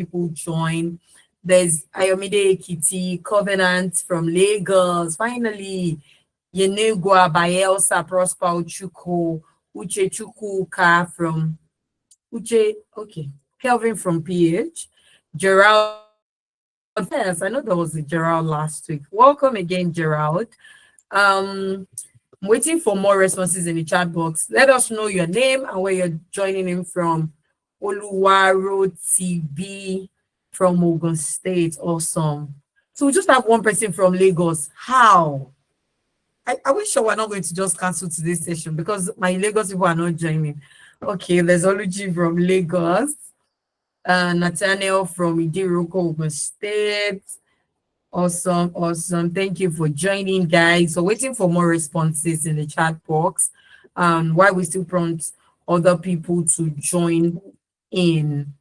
people join. There's Ayomide Ekiti, Covenant from Lagos. Finally, Yenugwa Bayelsa Prosper Uchuko, Uche Chukwuka from Uche, okay, Kelvin from PH, Gerald. Yes, I know there was a Gerald last week. Welcome again, Gerald. I'm waiting for more responses in the chat box. Let us know your name and where you're joining in from. Oluwaro TB from Ogun State. Awesome. So we just have one person from Lagos. How? I wish I were not going to just cancel today's session because my Lagos people are not joining. Okay, there's Oluji from Lagos. Nathaniel from Idiroko, Ogun State. Awesome, awesome. Thank you for joining, guys. So waiting for more responses in the chat box. While we still prompt other people to join in.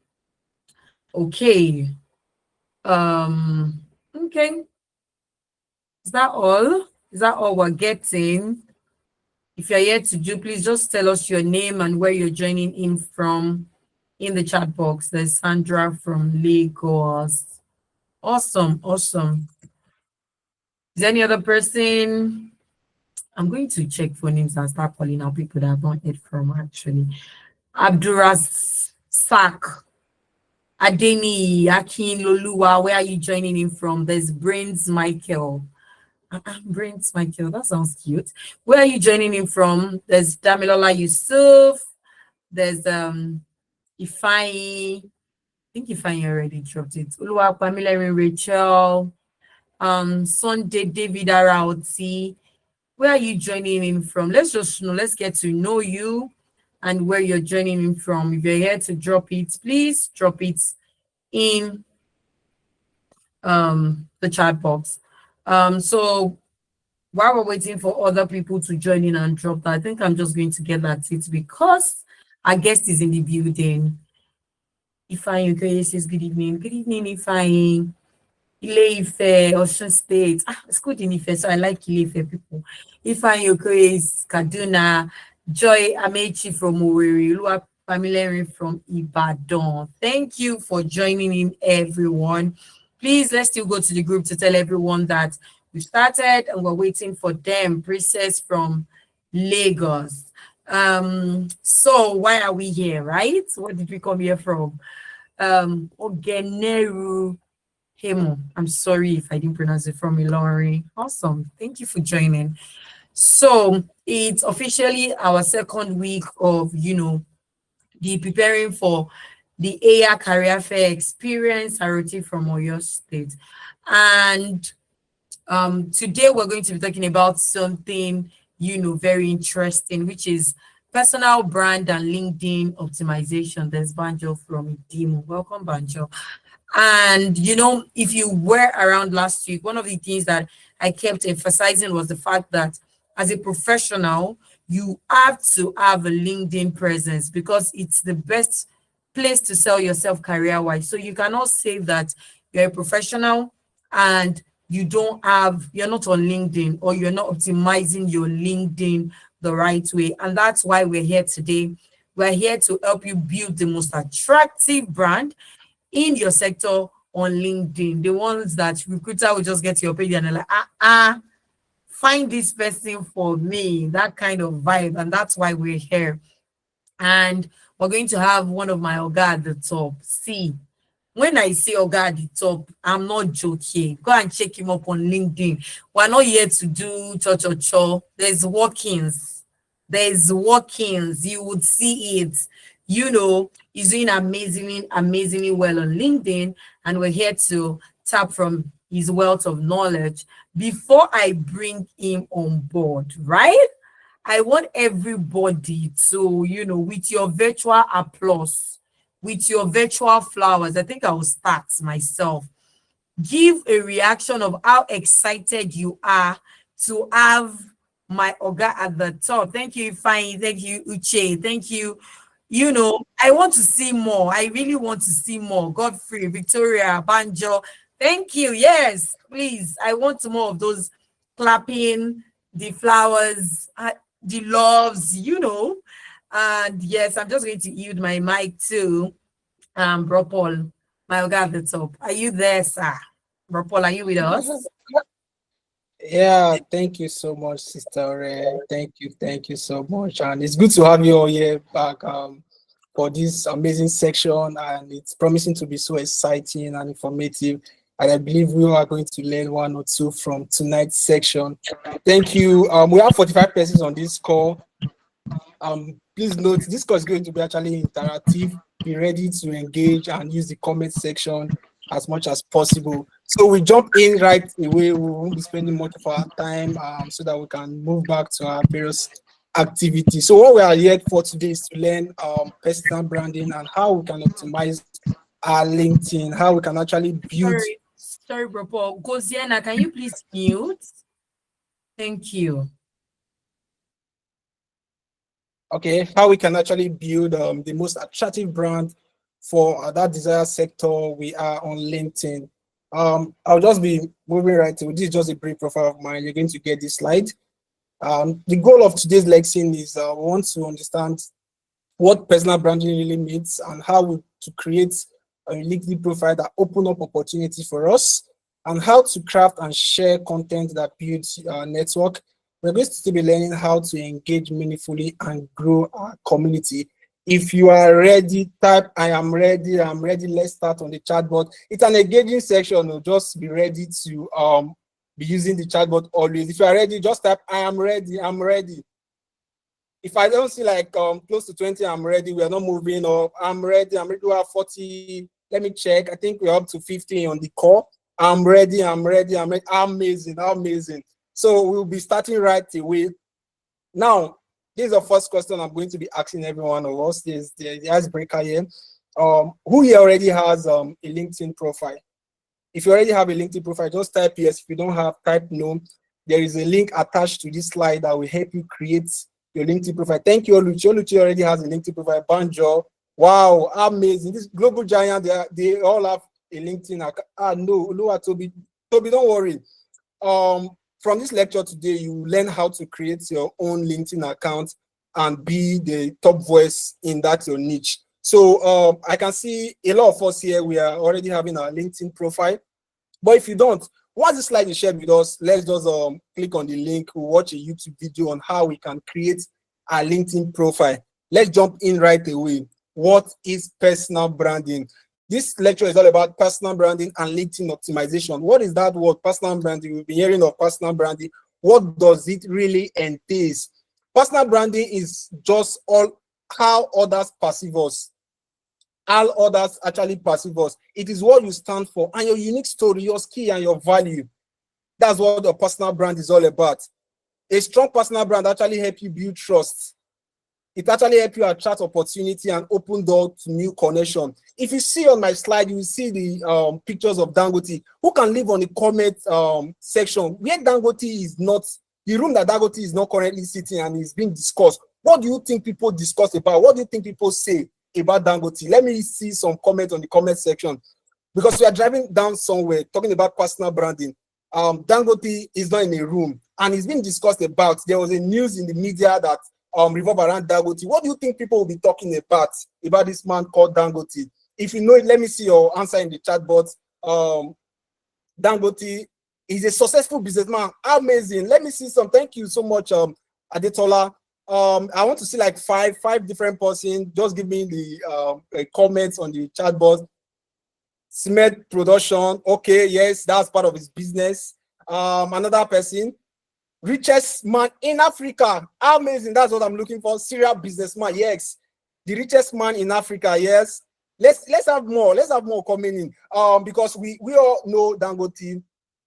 Okay. Okay. Is that all? Is that all we're getting? If you're here to do, please just tell us your name and where you're joining in from in the chat box. There's Sandra from Lagos. Awesome, awesome. Is there any other person? I'm going to check for names and start calling out people that I've not heard from actually. Abduras Sak, Adeni, Akin, Loluwa, where are you joining in from? There's Brains Michael. Brains Michael, that sounds cute. Where are you joining in from? There's Damilola Yusuf. There's Ifeanyi. I think Ifeanyi already dropped it. Uluwa Pamela Rachel. Sunday David Arauti. Where are you joining in from? Let's just know, let's get to know you and where you're joining in from. If you're here to drop it, please drop it in the chat box. So while we're waiting for other people to join in and drop that, I think I'm just going to get that it because our guest is in the building. Ifeanyi Okoye says good evening. Good evening, Ifeanyi. Ile-Ife, Osun State. It's good in Ife, so I like Ile-Ife people. Ifeanyi Okoye is Kaduna. Joy Amechi from Owerri. Oluwa Pamilere from Ibadan. Thank you for joining in, everyone. Please, let's still go to the group to tell everyone that we started and we're waiting for them. Princess from Lagos. So why are we here, right? What did we come here from? Ogeneru Hemo. I'm sorry if I didn't pronounce it, from Ilori. Awesome. Thank you for joining. So it's officially our second week of, the preparing for the AYAC Career Fair Experience, Aroti from Oyo State. And today we're going to be talking about something, very interesting, which is personal brand and LinkedIn optimization. There's Banjo from Idimo. Welcome, Banjo. And, if you were around last week, one of the things that I kept emphasizing was the fact that as a professional, you have to have a LinkedIn presence because it's the best place to sell yourself career-wise. So you cannot say that you're a professional and you're not on LinkedIn or you're not optimizing your LinkedIn the right way. And that's why we're here today. We're here to help you build the most attractive brand in your sector on LinkedIn. The ones that recruiter will just get to your page and they're like, find this person for me, that kind of vibe. And that's why we're here. And we're going to have one of my Oga at the top. See, when I say Oga at the top, I'm not joking. Go and check him up on LinkedIn. We're not here to do cho-cho-cho. There's walk-ins. There's walk-ins. You would see it. He's doing amazingly well on LinkedIn. And we're here to tap from his wealth of knowledge. Before I bring him on board, right? I want everybody to, with your virtual applause, with your virtual flowers, I think I will start myself. Give a reaction of how excited you are to have my Oga at the top. Thank you, Ifeanyi. Thank you, Uche. Thank you. I want to see more. I really want to see more. Godfrey, Victoria, Banjo. Thank you. Yes, please. I want more of those clapping, the flowers, the loves, And yes, I'm just going to yield my mic to Bro Paul. My guy at the top. Are you there, sir? Bro Paul, are you with us? Yeah, thank you so much, Sister Ore. Thank you so much. And it's good to have you all here back for this amazing section. And it's promising to be so exciting and informative. And I believe we are going to learn one or two from tonight's section. Thank you. We have 45 persons on this call. Please note this course is going to be actually interactive. Be ready to engage and use the comment section as much as possible. So we jump in right away. We won't be spending much of our time so that we can move back to our various activities. So what we are here for today is to learn personal branding and how we can optimize our LinkedIn, how we can actually build. Sorry, Bro Paul. Goziana, can you please mute? Thank you. Okay, how we can actually build the most attractive brand for that desired sector we are on LinkedIn. I'll just be moving right to this is just a brief profile of mine. You're going to get this slide. The goal of today's lesson is we want to understand what personal branding really means and how to create a LinkedIn profile that open up opportunity for us and how to craft and share content that builds our network. We're going to be learning how to engage meaningfully and grow our community. If you are ready, type I am ready, I'm ready. Let's start on the chatbot. It's an engaging section. Just be ready to be using the chatbot always. If you are ready, just type I am ready, I'm ready. If I don't see like close to 20, I'm ready. We are not moving up. I'm ready. We have 40. Let me check. I think we're up to 50 on the call. I'm ready. I'm ready. I'm ready. Amazing. Amazing. So we'll be starting right away. Now, this is the first question I'm going to be asking every one of us. There's the icebreaker here. Who here already has a LinkedIn profile? If you already have a LinkedIn profile, just type yes. If you don't have, type no. There is a link attached to this slide that will help you create your LinkedIn profile. Thank you, Oluchi. Oluchi already has a LinkedIn profile. Banjo. Wow, amazing. This global giant, they all have a LinkedIn account. No, Toby, don't worry. From this lecture today, you learn how to create your own LinkedIn account and be the top voice in that your niche. So I can see a lot of us here, we are already having our LinkedIn profile. But if you don't, once this slide is shared with us, let's just click on the link, we'll watch a YouTube video on how we can create a LinkedIn profile. Let's jump in right away. What is personal branding? This lecture is all about personal branding and LinkedIn optimization. What is that word, personal branding? We've been hearing of personal branding. What does it really entail? Personal branding is just all how others perceive us. All others actually perceive us. It is what you stand for and your unique story, your skill and your value. That's what the personal brand is all about. A strong personal brand actually helps you build trust. It actually helps you attract opportunity and open door to new connection. If you see on my slide, you will see the pictures of Dangote. Who can live on the comment section where Dangote is not, the room that Dangote is not currently sitting and is being discussed? What do you think people discuss about? What do you think people say about Dangote? Let me see some comments on the comment section, because we are driving down somewhere talking about personal branding. Dangote is not in a room and it's been discussed about. There was a news in the media that revolve around Dangote. What do you think people will be talking about this man called Dangote? If you know it, let me see your answer in the chat box. Dangote is a successful businessman. Amazing. Let me see some. Thank you so much, Adetola. I want to see like five different persons. Just give me the comments on the chat box. Cement production. Okay, yes, that's part of his business. Another person. Richest man in Africa. Amazing. That's what I'm looking for. Serial businessman. Yes. The richest man in Africa. Yes. Let's have more. Let's have more coming in. Because we all know Dangote.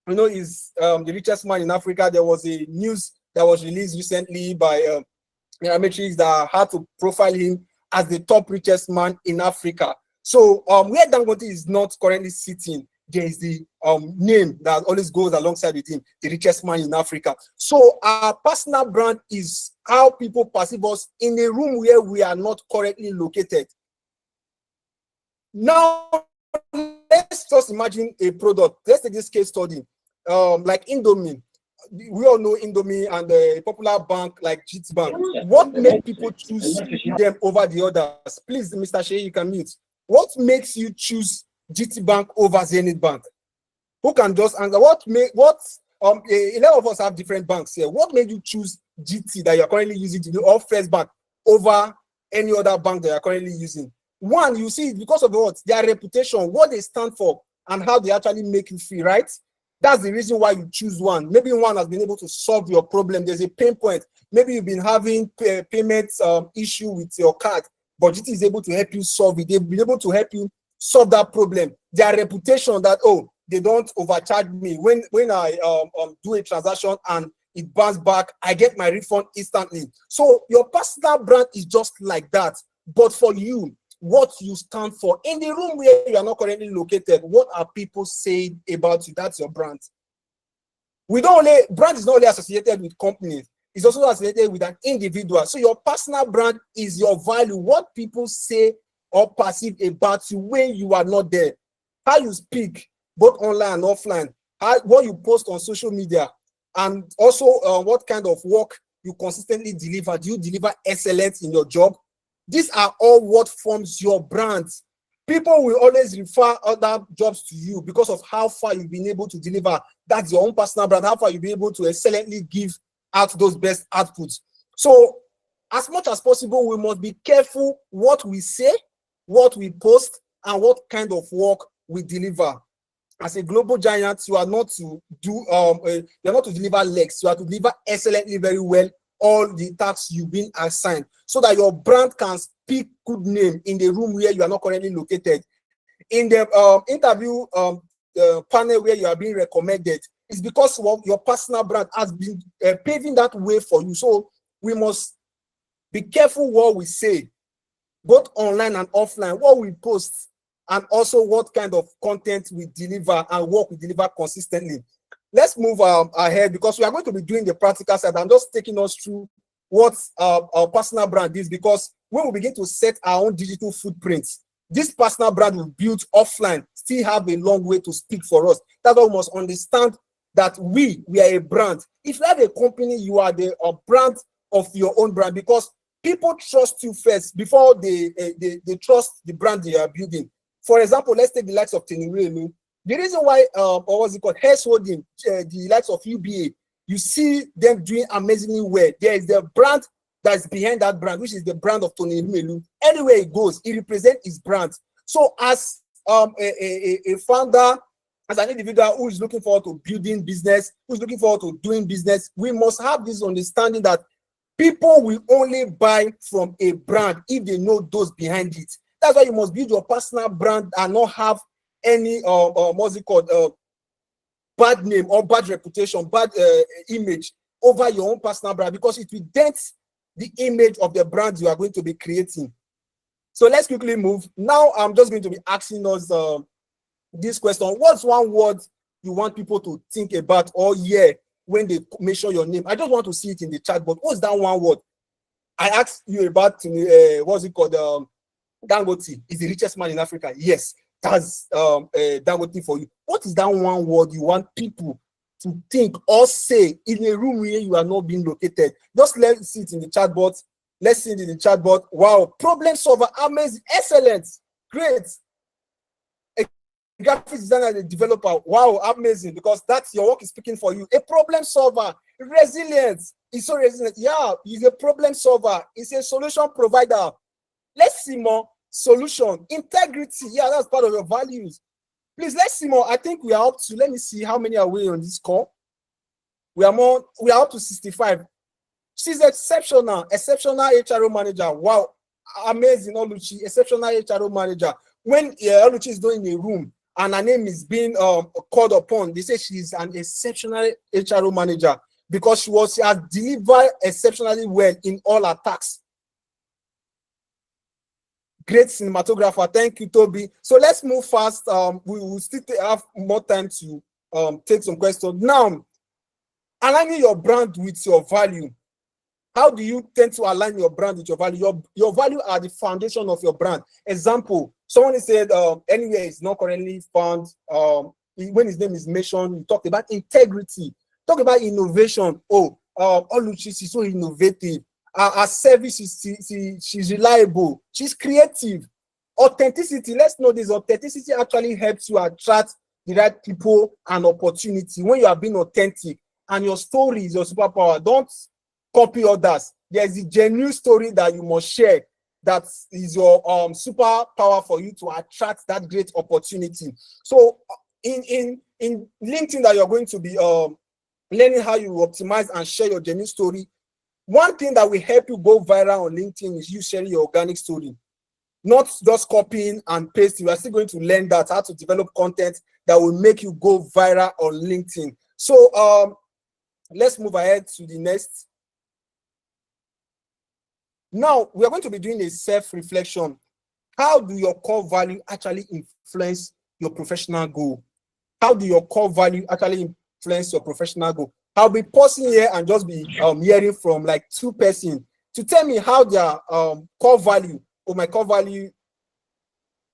We know he's the richest man in Africa. There was a news that was released recently by Metrics that had to profile him as the top richest man in Africa. So where Dangote is not currently sitting, there is the name that always goes alongside with him, the richest man in Africa. So our personal brand is how people perceive us in a room where we are not currently located. Now, let's just imagine a product. Let's take this case study, like Indomie. We all know Indomie and a popular bank like GT Bank. What makes people choose them over the others? Please, Mr. Shea, you can mute. What makes you choose GT Bank over Zenith Bank? Who can just answer? A lot of us have different banks here. What made you choose GT that you're currently using today, or First Bank over any other bank that you're currently using? One, you see, because of what? Their reputation, what they stand for, and how they actually make you feel, right? That's the reason why you choose one. Maybe one has been able to solve your problem. There's a pain point. Maybe you've been having payments issue with your card, but GT is able to help you solve it. They've been able to help you solve that problem. Their reputation that, oh, they don't overcharge me. When I do a transaction and it bounces back, I get my refund instantly. So your personal brand is just like that. But for you, what you stand for in the room where you are not currently located, what are people saying about you? That's your brand. Brand is not only associated with companies, it's also associated with an individual. So your personal brand is your value, what people say or perceive about you when you are not there. How you speak, both online and offline, what you post on social media, and also what kind of work you consistently deliver. Do you deliver excellence in your job? These are all what forms your brand. People will always refer other jobs to you because of how far you've been able to deliver. That's your own personal brand, how far you've been able to excellently give out those best outputs. So as much as possible, we must be careful what we say, what we post, and what kind of work we deliver. As a global giant, you are not to deliver legs. You are to deliver excellently, very well, all the tasks you've been assigned, so that your brand can speak good name in the room where you are not currently located. In the interview panel where you are being recommended, it's because your personal brand has been paving that way for you. So we must be careful what we say, both online and offline, what we post, and also what kind of content we deliver and what we deliver consistently. Let's move ahead, because we are going to be doing the practical side. I'm just taking us through what our personal brand is, because when we begin to set our own digital footprints, this personal brand we built offline still have a long way to speak for us. That's why we must understand that we are a brand. If you have a company, you are the brand of your own brand, because people trust you first before they trust the brand they are building. For example, let's take the likes of Tenirelu. The reason why, or what's it called, Hess Holding, the likes of UBA, you see them doing amazingly well. There is the brand that's behind that brand, which is the brand of Tenirelu. Anywhere it goes, it represents his brand. So as a founder, as an individual who is looking forward to building business, who's looking forward to doing business, we must have this understanding that people will only buy from a brand if they know those behind it. That's why you must build your personal brand and not have any what's it called, bad name or bad reputation, bad image over your own personal brand, because it will dent the image of the brand you are going to be creating. So let's quickly move. Now I'm just going to be asking us this question. What's one word you want people to think about or hear when they mention your name? I just want to see it in the chat, but what's that one word? I asked you about what's it called? Dangote is the richest man in Africa. Yes, that's Dangote for you. What is that one word you want people to think or say in a room where you are not being located? Just let's see it in the chat box. Let's see it in the chat box. Wow, problem solver, amazing, excellent, great. A graphic designer and a developer, wow, amazing, because that's your work is speaking for you. A problem solver, resilience, he's so resilient. Yeah, he's a problem solver, he's a solution provider. Let's see more. Solution, integrity. Yeah, that's part of your values. Please, let's see more. I think we are up to, let me see how many are we on this call. We are up to 65. She's exceptional HRO manager. Wow, amazing, Oluchi, exceptional HRO manager. When Oluchi is doing a room and her name is being called upon, they say she's an exceptional HRO manager because she has delivered exceptionally well in all her tasks. Great cinematographer. Thank you, Toby. So let's move fast. We will still have more time to take some questions. Now, aligning your brand with your value. How do you tend to align your brand with your value? Your value are the foundation of your brand. Example, someone said anywhere is not currently found. When his name is mentioned, we talked about integrity. Talk about innovation. Oh, Oluchi is so innovative. Her service she's reliable, she's creative. Authenticity, let's know this, authenticity actually helps you attract the right people and opportunity when you are being authentic and your story is your superpower. Don't copy others. There's a genuine story that you must share that is your superpower for you to attract that great opportunity. So in LinkedIn that you're going to be learning how you optimize and share your genuine story, one thing that will help you go viral on LinkedIn is you sharing your organic story, not just copying and pasting. We are still going to learn that, how to develop content that will make you go viral on LinkedIn. So let's move ahead to the next. Now we are going to be doing a self-reflection. How do your core value actually influence your professional goal? How do your core value actually influence your professional goal? I'll be pausing here and just be hearing from like 2 persons to tell me how their core value or my core value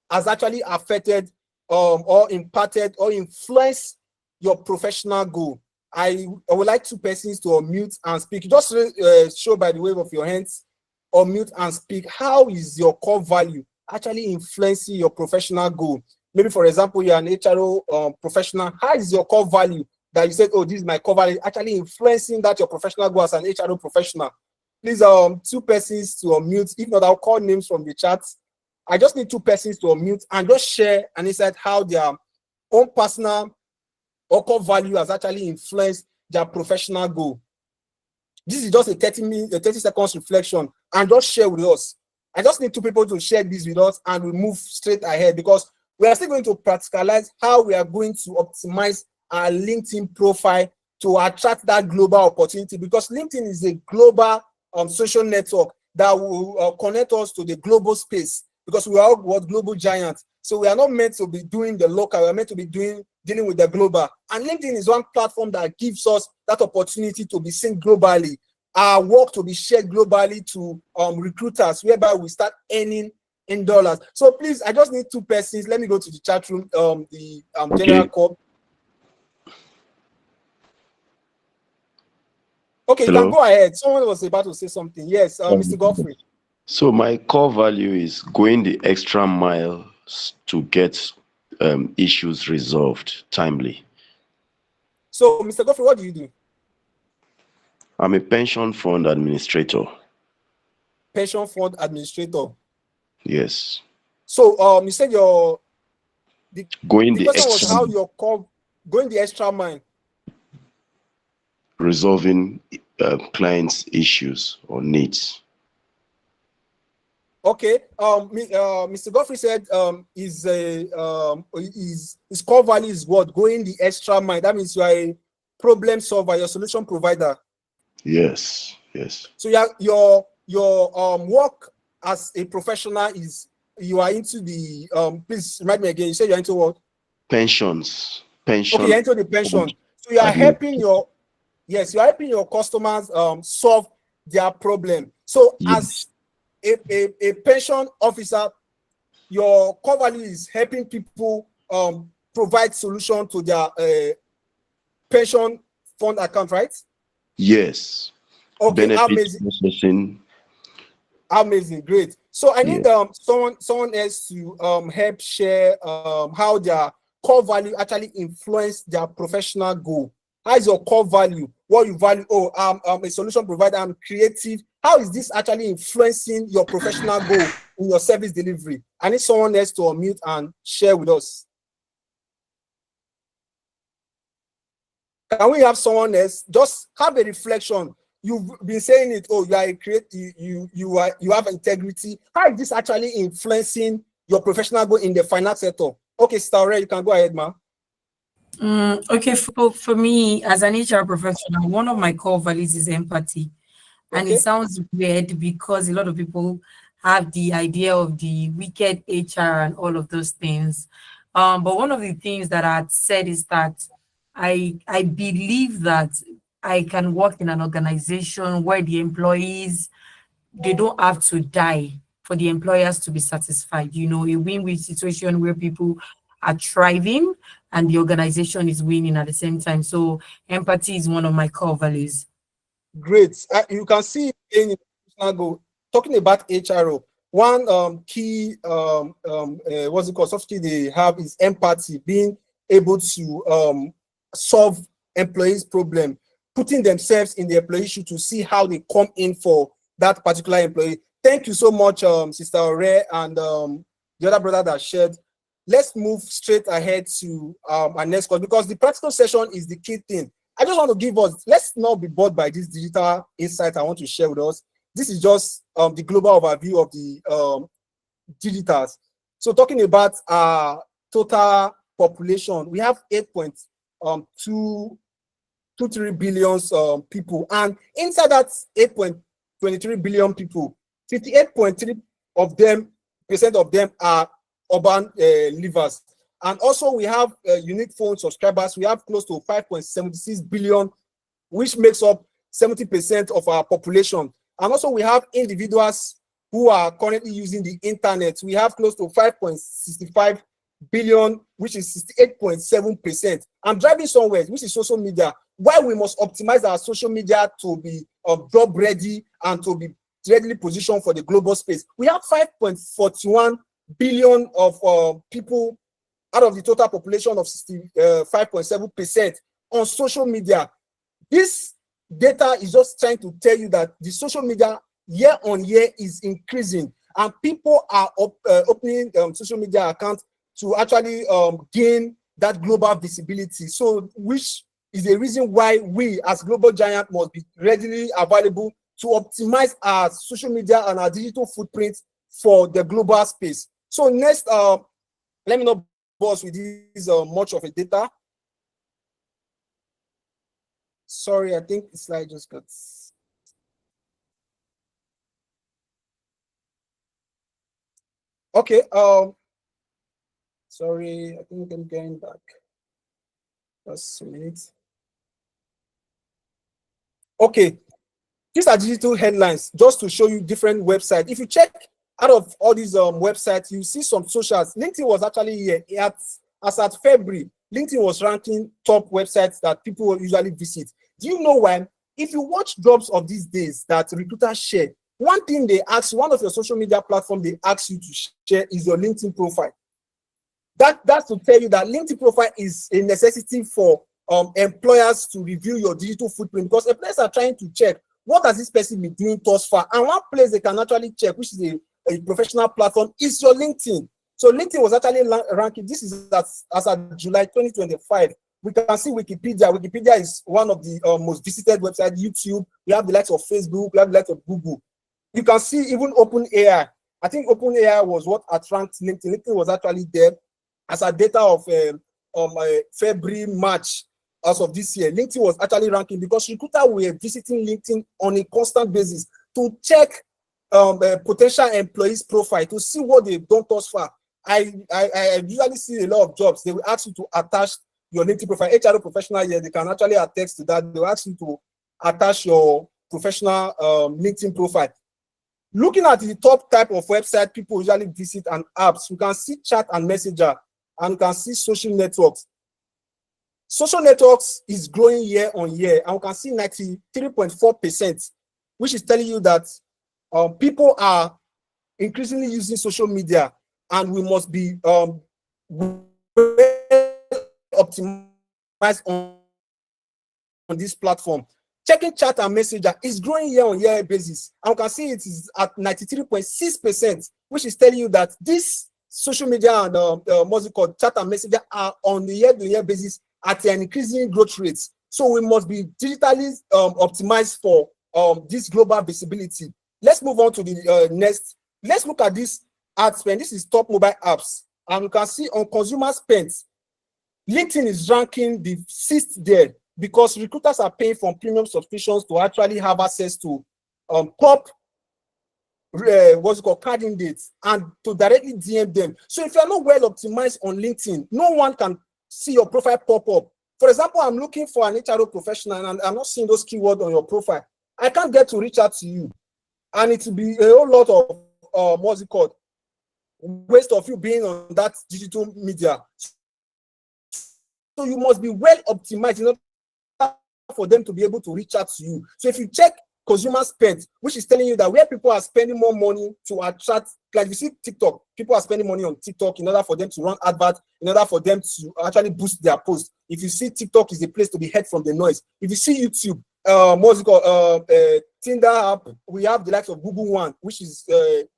has actually affected or impacted or influenced your professional goal. I would like 2 persons to unmute and speak. Just show by the wave of your hands, unmute and speak. How is your core value actually influencing your professional goal? Maybe, for example, you're an HRO professional. How is your core value that you said, oh, this is my core value, actually influencing that your professional goal as an HRO professional? Please, 2 persons to unmute. If not, I'll call names from the chat. I just need 2 persons to unmute and just share an insight how their own personal or core value has actually influenced their professional goal. This is just a 30 seconds reflection, and just share with us. I just need 2 people to share this with us and we move straight ahead, because we are still going to practicalize how we are going to optimize our LinkedIn profile to attract that global opportunity, because LinkedIn is a global social network that will connect us to the global space, because we are what global giants. So we are not meant to be doing the local, we are meant to be dealing with the global. And LinkedIn is one platform that gives us that opportunity to be seen globally, our work to be shared globally to recruiters, whereby we start earning in dollars. So please, I just need 2 persons. Let me go to the chat room, the general call. Okay, you can go ahead. Someone was about to say something. Yes, Mr. Godfrey. So my core value is going the extra mile to get issues resolved timely. So, Mr. Godfrey, what do you do? I'm a pension fund administrator. Pension fund administrator. Yes. So, you said the question was how your core going the extra mile. Resolving clients' issues or needs. Okay. Mr. Godfrey said his core value is what? Going the extra mile. That means you are a problem solver, your solution provider. Yes. Yes. So your work as a professional is you are into the please remind me again. You said you're into what? Pensions. Okay, you're into the pension. So you are helping your you are helping your customers solve their problem. So as a pension officer, your core value is helping people provide solution to their pension fund account, right? Yes. Okay, amazing. Amazing, great. So I need someone else to help share how their core value actually influence their professional goal. How is your core value? What you value? Oh, I'm a solution provider, I'm creative. How is this actually influencing your professional goal in your service delivery? I need someone else to unmute and share with us. Can we have someone else? Just have a reflection. You've been saying it. Oh, you are a creative. You have integrity. How is this actually influencing your professional goal in the finance sector? Okay, Starre, you can go ahead, ma'am. Okay, for me as an HR professional, one of my core values is empathy. And it sounds weird because a lot of people have the idea of the wicked HR and all of those things. But one of the things that I had said is that I believe that I can work in an organization where the employees, they don't have to die for the employers to be satisfied. You know, a win-win situation where people are thriving and the organization is winning at the same time. So empathy is one of my core values. Great. You can see in professional goal, talking about HRO, one key what's it called soft skill they have is empathy, being able to solve employees' problem, putting themselves in the employee shoe to see how they come in for that particular employee. Thank you so much, Sister Ore and the other brother that shared. Let's move straight ahead to our next course, because the practical session is the key thing. I just want to give us, let's not be bored by this digital insight I want to share with us. This is just the global overview of the digitals. So talking about our total population, we have 8.23 billion people, and inside that 8.23 billion people, 58.3% of them are urban livers. And also we have unique phone subscribers. We have close to 5.76 billion, which makes up 70% of our population. And also we have individuals who are currently using the internet. We have close to 5.65 billion, which is 68.7%. I'm driving somewhere, which is social media. Why we must optimize our social media to be job ready and to be readily positioned for the global space. We have 5.41 billion of people out of the total population of 65.7% on social media. This data is just trying to tell you that the social media year on year is increasing, and people are opening social media accounts to actually gain that global visibility. So, which is the reason why we as global giant must be readily available to optimize our social media and our digital footprint for the global space. So next, let me not boss with this much of a data. Sorry, I think the slide just got. Okay. Sorry, I think I'm going back. Just a minute. Okay. These are digital headlines just to show you different websites. If you check out of all these websites, you see some socials. LinkedIn was actually here as at February. LinkedIn was ranking top websites that people usually visit. Do you know why? If you watch jobs of these days that recruiters share, one thing they ask, one of your social media platforms they ask you to share is your LinkedIn profile. That's to tell you that LinkedIn profile is a necessity for employers to review your digital footprint, because employers are trying to check what has this person been doing thus far. And one place they can actually check, which is a professional platform, is your LinkedIn. So LinkedIn was actually ranking. This is as of July 2025. We can see Wikipedia. Wikipedia is one of the most visited websites. YouTube. We have the likes of Facebook. We have the likes of Google. You can see even OpenAI. I think OpenAI was what ranked LinkedIn. LinkedIn was actually there as a data of February, March as of this year. LinkedIn was actually ranking because recruiters were visiting LinkedIn on a constant basis to check potential employees' profile to see what they've done thus far. I usually see a lot of jobs. They will ask you to attach your LinkedIn profile. HR professional here, they can actually attest to that. They will ask you to attach your professional LinkedIn profile. Looking at the top type of website people usually visit and apps, you can see chat and messenger, and you can see social networks. Social networks is growing year on year, and we can see 93.4%, which is telling you that people are increasingly using social media, and we must be optimized on this platform. Checking chat and messenger is growing year on year basis, and we can see it is at 93.6%, which is telling you that this social media and what's it called, chat and messenger, are on the year-to-year basis at an increasing growth rates. So we must be digitally optimized for this global visibility. Let's move on to the next. Let's look at this ad spend. This is top mobile apps, and you can see on consumer spend, LinkedIn is ranking the 6th there, because recruiters are paying for premium subscriptions to actually have access to top what's it called, candidates, and to directly DM them. So if you are not well optimized on LinkedIn, no one can see your profile pop up. For example, I'm looking for an HRO professional and I'm not seeing those keywords on your profile. I can't get to reach out to you, and it will be a whole lot of what's it called, waste of you being on that digital media. So you must be well optimized in order for them to be able to reach out to you. So if you check consumer spend, which is telling you that where people are spending more money to attract, like you see TikTok, people are spending money on TikTok in order for them to run advert, in order for them to actually boost their post. If you see TikTok is a place to be heard from the noise. If you see YouTube, what's it called, Tinder app, we have the likes of Google One, which is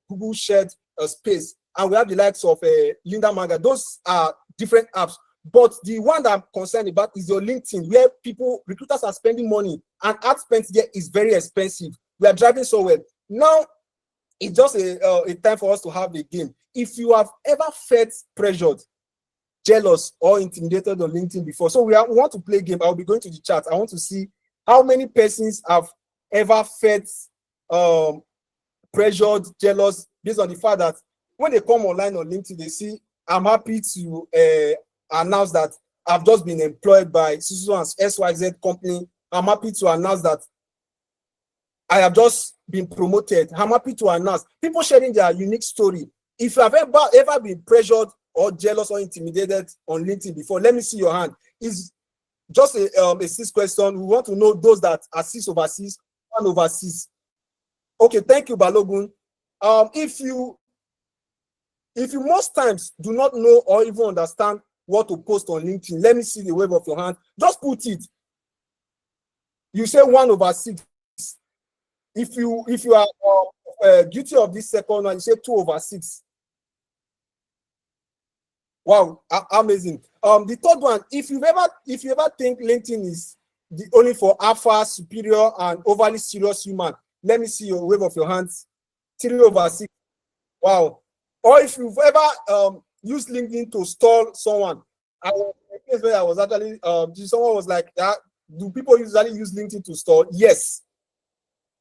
Google shared space, and we have the likes of Linda Manga. Those are different apps. But the one that I'm concerned about is your LinkedIn, where recruiters are spending money, and ad spend there is very expensive. We are driving so well. Now, it's just a time for us to have a game. If you have ever felt pressured, jealous, or intimidated on LinkedIn before, so we want to play a game. I'll be going to the chat. I want to see how many persons have ever felt pressured, jealous, based on the fact that when they come online on LinkedIn, they see, I'm happy to announce that I've just been employed by SYZ company. I'm happy to announce that I have just been promoted. I'm happy to announce. People sharing their unique story. If you have ever been pressured or jealous or intimidated on LinkedIn before, let me see your hand. It's just a 6 question. We want to know those that are 6 over 6, 1 over 6. Okay, thank you, Balogun. If you most times do not know or even understand what to post on LinkedIn, let me see the wave of your hand. Just put it. You say 1 over 6. If you are guilty of this second one, you say 2 over 6. Wow, amazing. The third one, if you ever think LinkedIn is only for alpha, superior, and overly serious human, let me see your wave of your hands. 3 over 6. Wow. Or if you've ever used LinkedIn to stall someone. I was in a place where I was actually someone was like, do people usually use LinkedIn to stall? Yes.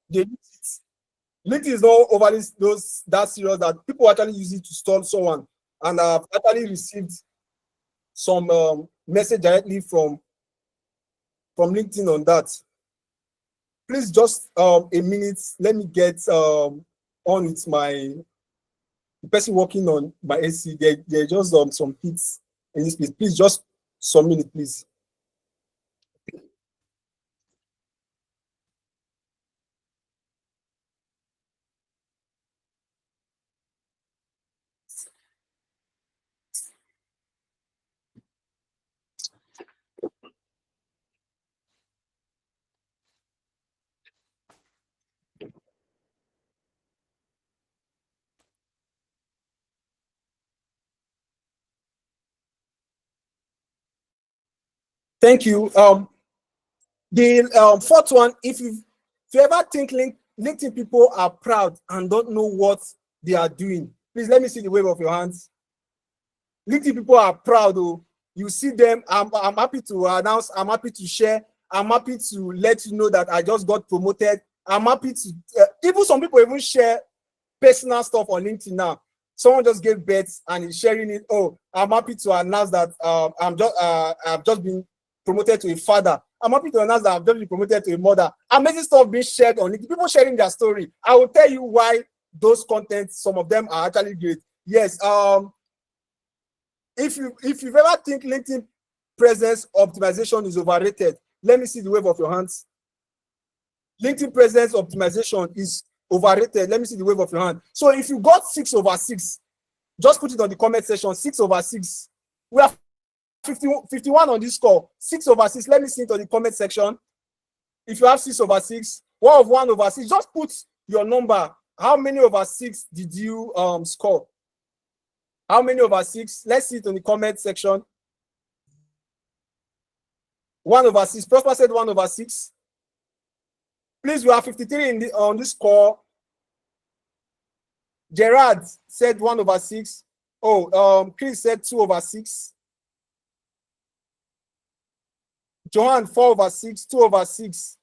They use it. LinkedIn is not overly that serious that people actually use it to stall someone. And I've actually received some message directly from LinkedIn on that. Please just a minute. Let me get on with the person working on my AC. There just some hits in this place. Please just some minute, please. Thank you. The fourth one, if you ever think LinkedIn people are proud and don't know what they are doing, please let me see the wave of your hands. LinkedIn people are proud. Oh, you see them. I'm happy to announce. I'm happy to share. I'm happy to let you know that I just got promoted. I'm happy to even some people even share personal stuff on LinkedIn now. Someone just gave birth and is sharing it. Oh, I'm happy to announce that I've just been promoted to a father. I'm happy to announce that I've just been promoted to a mother. Amazing stuff being shared on LinkedIn. People sharing their story. I will tell you why those contents, some of them are actually great. Yes. If you've ever think LinkedIn presence optimization is overrated, let me see the wave of your hands. LinkedIn presence optimization is overrated. Let me see the wave of your hand. So if you got 6 over 6, just put it on the comment section. 6 over 6. We have 51 on this score. 6 over 6. Let me see it on the comment section. If you have 6 over 6, 1 over 6, just put your number. How many over 6 did you score? How many over 6? Let's see it in the comment section. 1 over 6. Prosper said 1 over 6. Please, we have 53 on this score. Gerard said 1 over 6. Oh, Chris said 2 over 6. Johan 4 over 6, 2 over 6.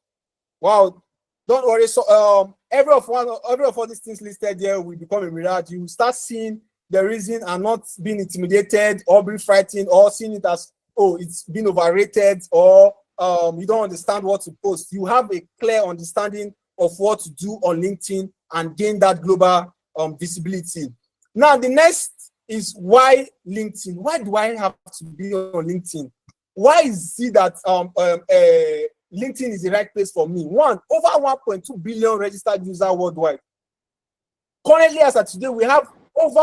Wow, don't worry. So every of all these things listed here will become a mirage. You start seeing the reason and not being intimidated or being frightened or seeing it as, oh, it's been overrated or you don't understand what to post. You have a clear understanding of what to do on LinkedIn and gain that global visibility. Now, the next is why LinkedIn? Why do I have to be on LinkedIn? Why is it that LinkedIn is the right place for me. One, over 1.2 billion registered users worldwide. Currently, as of today, we have over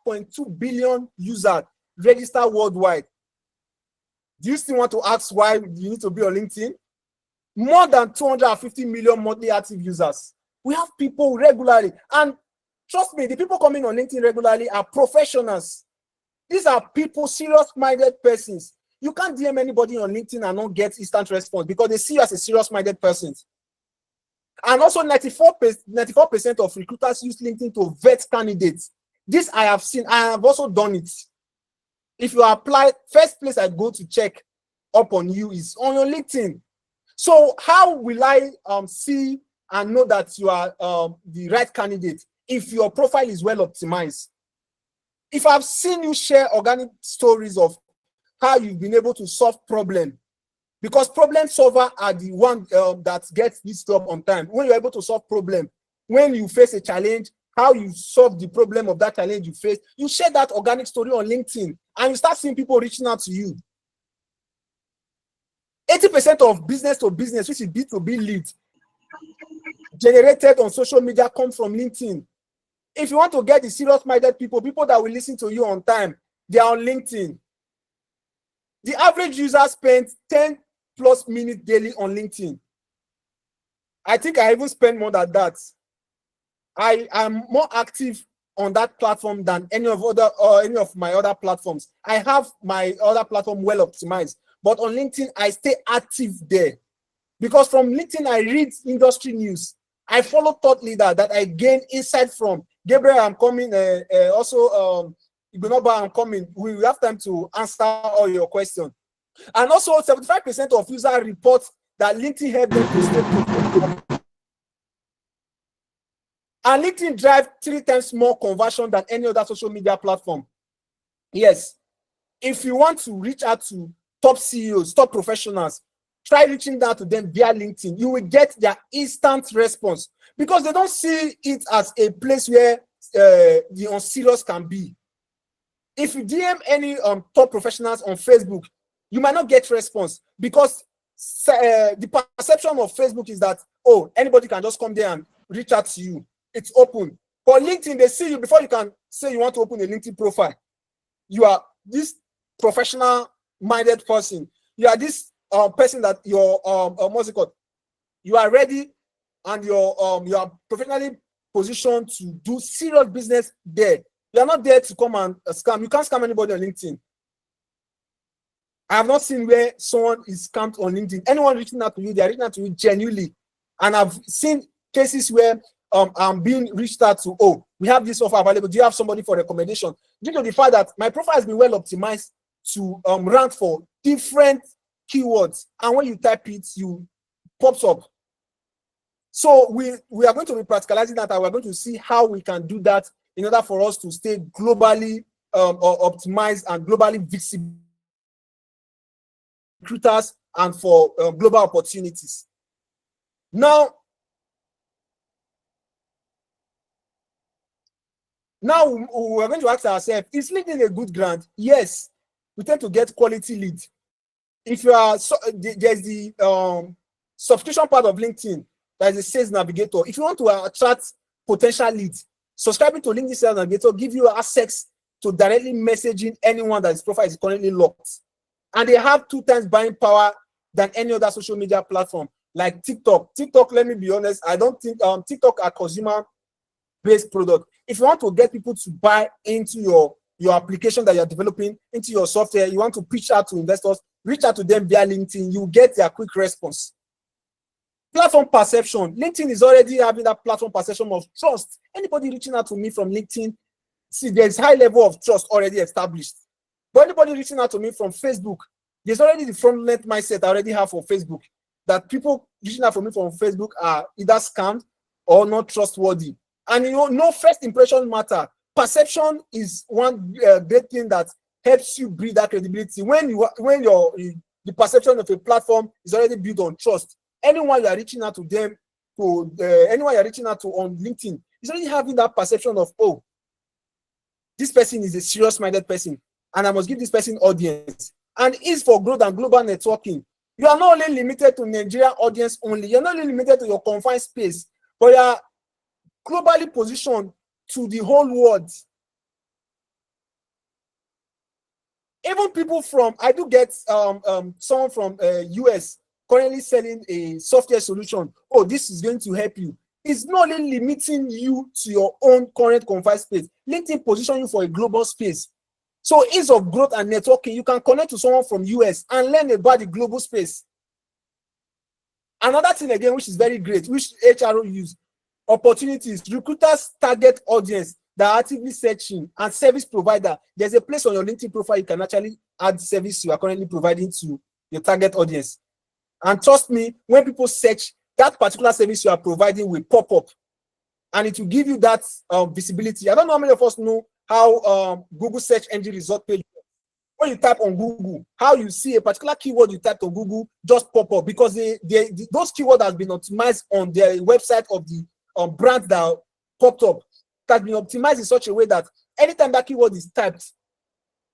1.2 billion users registered worldwide. Do you still want to ask why you need to be on LinkedIn? More than 250 million monthly active users. We have people regularly. And trust me, the people coming on LinkedIn regularly are professionals. These are people, serious-minded persons. You can't DM anybody on LinkedIn and not get instant response because they see you as a serious-minded person. And also 94% of recruiters use LinkedIn to vet candidates. This I have seen. I have also done it. If you apply, first place I go to check up on you is on your LinkedIn. So how will I see and know that you are the right candidate if your profile is well optimized? If I've seen you share organic stories of how you've been able to solve problem, because problem solver are the one that gets this job on time. When you're able to solve problem, when you face a challenge, how you solve the problem of that challenge you face, you share that organic story on LinkedIn and you start seeing people reaching out to you. 80% of business to business, which is B2B leads, generated on social media come from LinkedIn. If you want to get the serious-minded people, people that will listen to you on time, they are on LinkedIn. The average user spends 10 plus minutes daily on LinkedIn. I think I even spend more than that. I am more active on that platform than any of my other platforms. I have my other platform well optimized, but on LinkedIn, I stay active there. Because from LinkedIn, I read industry news. I follow thought leader that I gain insight from. Gabriel, I'm coming. Also, Igbonoba, I'm coming. We will have time to answer all your questions. And also, 75% of users report that LinkedIn helped them to stay profitable. And LinkedIn drives 3 times more conversion than any other social media platform. Yes. If you want to reach out to top CEOs, top professionals, try reaching out to them via LinkedIn. You will get their instant response because they don't see it as a place where the unserious can be. If you DM any top professionals on Facebook, you might not get response because the perception of Facebook is that, oh, anybody can just come there and reach out to you. It's open. For LinkedIn, they see you before you can say you want to open a LinkedIn profile. You are this professional-minded person. You are this person that you're what's it called? You are ready and you are professionally positioned to do serious business there. You are not there to come and scam. You can't scam anybody on LinkedIn. I have not seen where someone is scammed on LinkedIn. Anyone reaching out to you, they are reaching out to you genuinely. And I've seen cases where I'm being reached out to, oh, we have this offer available. Do you have somebody for recommendation? Due to the fact that my profile has been well optimized to rank for different keywords. And when you type it, you pops up. So we are going to be practicalizing that, and we're going to see how we can do that in order for us to stay globally optimized and globally visible recruiters and for global opportunities. Now we're going to ask ourselves, is LinkedIn a good grant? Yes, we tend to get quality lead. If you are, there's the subscription part of LinkedIn, that is a sales navigator. If you want to attract potential leads, subscribing to LinkedIn Sales Navigator gives you access to directly messaging anyone that his profile is currently locked. And they have 2 times buying power than any other social media platform, like TikTok. TikTok, let me be honest, I don't think TikTok are consumer-based product. If you want to get people to buy into your application that you're developing, into your software, you want to pitch out to investors, reach out to them via LinkedIn, you get their quick response. Platform perception. LinkedIn is already having that platform perception of trust. Anybody reaching out to me from LinkedIn, see, there's high level of trust already established. But anybody reaching out to me from Facebook, there's already the fraudulent mindset I already have for Facebook, that people reaching out for me from Facebook are either scammed or not trustworthy. And you know, no first impression matter. Perception is one great thing that helps you build that credibility. When the perception of a platform is already built on trust, anyone you are reaching out to them, anyone you're reaching out to on LinkedIn is already having that perception of, oh, this person is a serious-minded person, and I must give this person audience. And it's for growth and global networking. You are not only limited to Nigerian audience only. You're not only limited to your confined space, but you are globally positioned to the whole world. Even people from, I do get someone from US currently selling a software solution. Oh, this is going to help you. It's not only limiting you to your own current confined space. LinkedIn position you for a global space. So ease of growth and networking, you can connect to someone from US and learn about the global space. Another thing again, which is very great, which HRO use, opportunities. Recruiters target audience that are actively searching, and service provider. There's a place on your LinkedIn profile you can actually add service you are currently providing to your target audience. And trust me, when people search, that particular service you are providing will pop up, and it will give you that visibility. I don't know how many of us know how Google search engine result page, when you type on Google, how you see a particular keyword you typed on Google just pop up, because those keywords has been optimized on their website of the brand that popped up. It has been optimized in such a way that anytime that keyword is typed,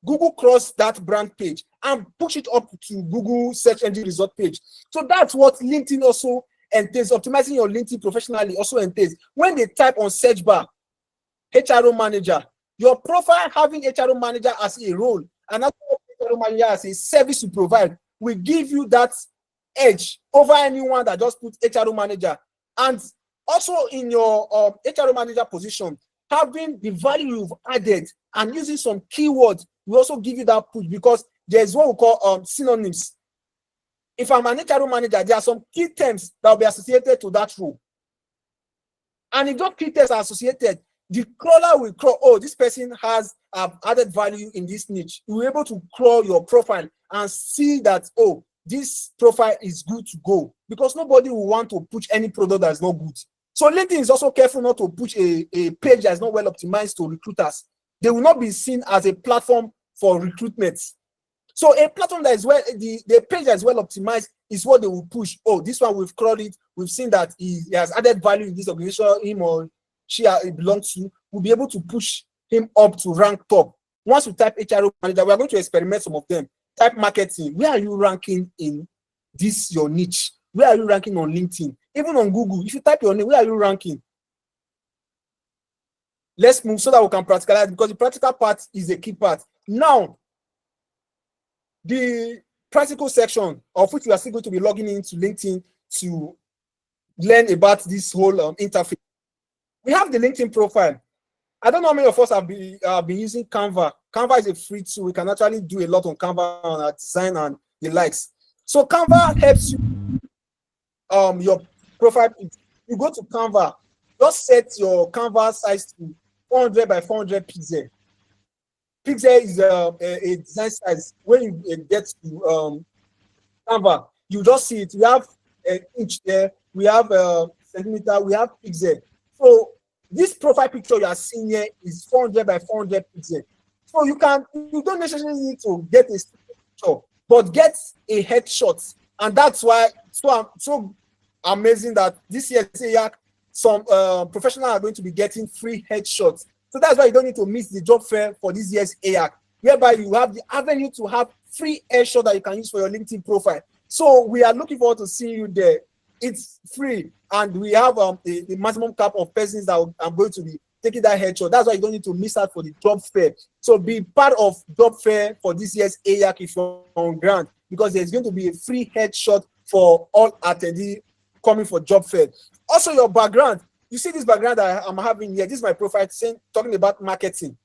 Google cross that brand page and push it up to Google search engine result page. So that's what LinkedIn also entails. Optimizing your LinkedIn professionally also entails. When they type on search bar, HRO manager, your profile having HRO manager as a role, and that's HRO manager as a service you provide, will give you that edge over anyone that just put HRO manager. And also in your HRO manager position, having the value you've added and using some keywords will also give you that push, because there's what we call synonyms. If I'm an HRO manager, there are some key terms that will be associated to that role. And if those key terms are associated, the crawler will crawl, oh, this person has added value in this niche. You'll be able to crawl your profile and see that, oh, this profile is good to go, because nobody will want to push any product that is not good. So LinkedIn is also careful not to push a page that is not well optimized to recruiters. They will not be seen as a platform for recruitment. So a platform that is well, the page that is well optimized is what they will push. Oh, this one, we've crawled it. We've seen that he has added value in this organization, him or she belongs to. We'll be able to push him up to rank top. Once you type HRO manager, we are going to experiment some of them. Type marketing. Where are you ranking in this, your niche? Where are you ranking on LinkedIn? Even on Google, if you type your name, where are you ranking? Let's move so that we can practicalize, because the practical part is the key part. Now, the practical section, of which we are still going to be logging into LinkedIn to learn about this whole interface. We have the LinkedIn profile. I don't know how many of us have been using Canva. Canva is a free tool. We can actually do a lot on Canva, on our design and the likes. So Canva helps you your profile. You go to Canva, just set your Canva size to 400 by 400 pixel. Pixel is a design size. When you get to Canva, you just see it. We have an inch there, we have a centimeter, we have pixel. So this profile picture you are seeing here is 400 by 400 pixel. So you don't necessarily need to get a picture, but get a headshot. And that's why so amazing that this year's AYAC, some professionals are going to be getting free headshots. So that's why you don't need to miss the job fair for this year's AYAC, whereby you have the avenue to have free headshot that you can use for your LinkedIn profile. So we are looking forward to seeing you there. It's free, and we have the maximum cap of persons that I'm going to be taking that headshot. That's why you don't need to miss out for the job fair. So be part of job fair for this year's AYAC if you're on ground, because there's going to be a free headshot for all attendees coming for job fair. Also, your background. You see this background that I'm having here. This is my profile talking about marketing.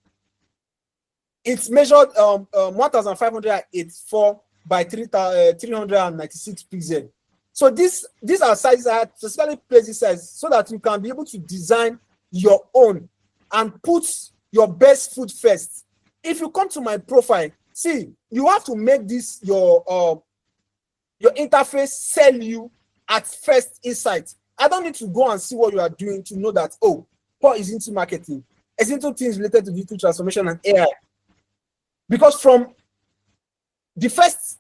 It's measured 1,584 by 396 pixels. So these are sizes I had specifically placed this size so that you can be able to design your own and put your best foot first. If you come to my profile, see, you have to make this your interface sell you at first insight. I don't need to go and see what you are doing to know that, oh, Paul is into marketing, is into things related to digital transformation and AI. Because from the first